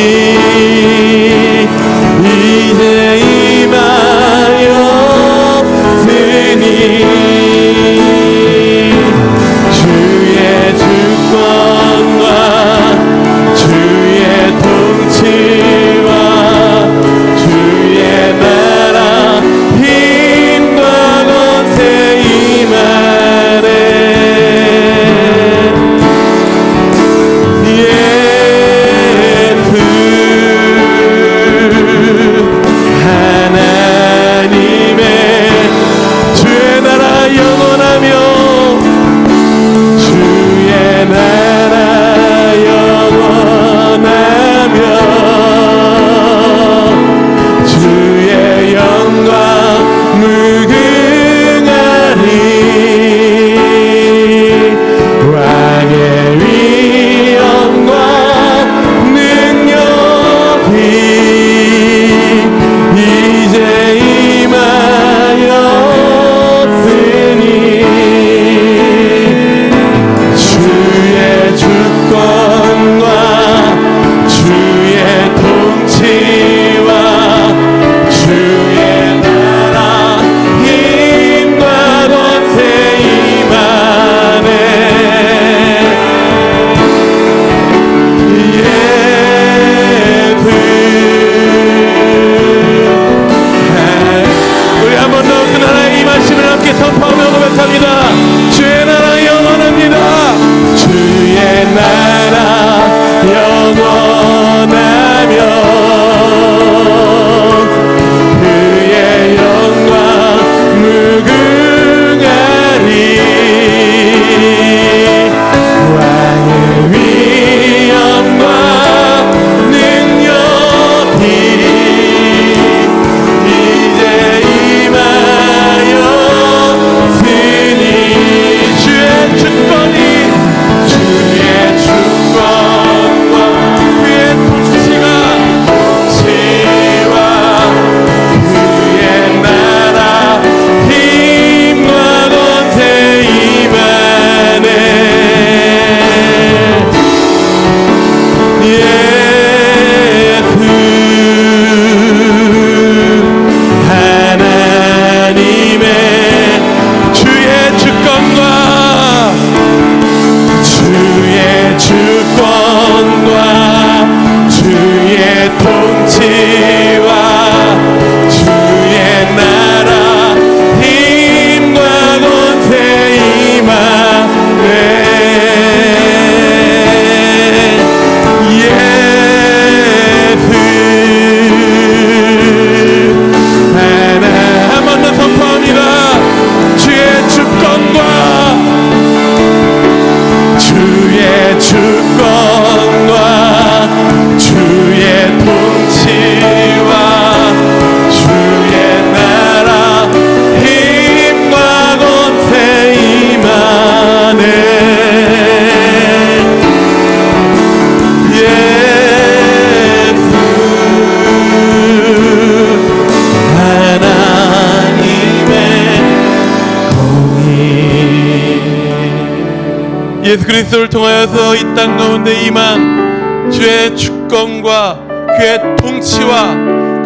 예수 그리스도를 통하여서 이 땅 가운데 임한 주의 주권과 그의 통치와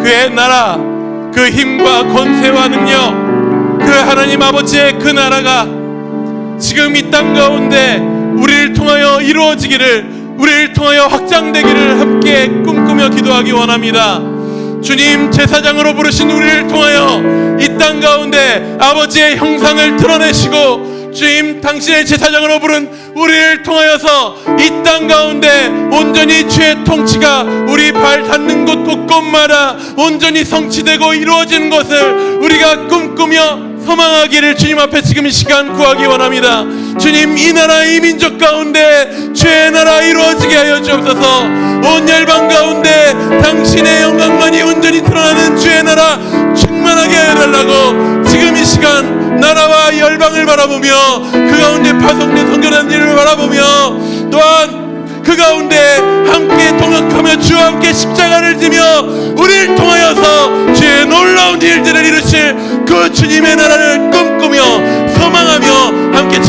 그의 나라, 그 힘과 권세와 능력, 그 하나님 아버지의 그 나라가 지금 이 땅 가운데 우리를 통하여 이루어지기를, 우리를 통하여 확장되기를 함께 꿈꾸며 기도하기 원합니다. 주님, 제사장으로 부르신 우리를 통하여 이 땅 가운데 아버지의 형상을 드러내시고, 주님, 당신의 제사장으로 부른 우리를 통하여서 이 땅 가운데 온전히 주의 통치가 우리 발 닿는 곳 곳곳마다 온전히 성취되고 이루어지는 것을 우리가 꿈꾸며 소망하기를 주님 앞에 지금 이 시간 구하기 원합니다. 주님, 이 나라 이 민족 가운데 주의 나라 이루어지게 하여 주옵소서. 온 열방 가운데 당신의 영광만이 온전히 드러나는 주의 나라 충만하게 하여 달라고 지금 이 시간 나라와 열방을 바라보며 그 가운데 파송된 성결한 일을 바라보며 또한 그 가운데 함께 동역하며 주와 함께 십자가를 지며 우리를 통하여서 주의 놀라운 일들을 이루실 그 주님의 나라를 꿈꾸며 소망하며 함께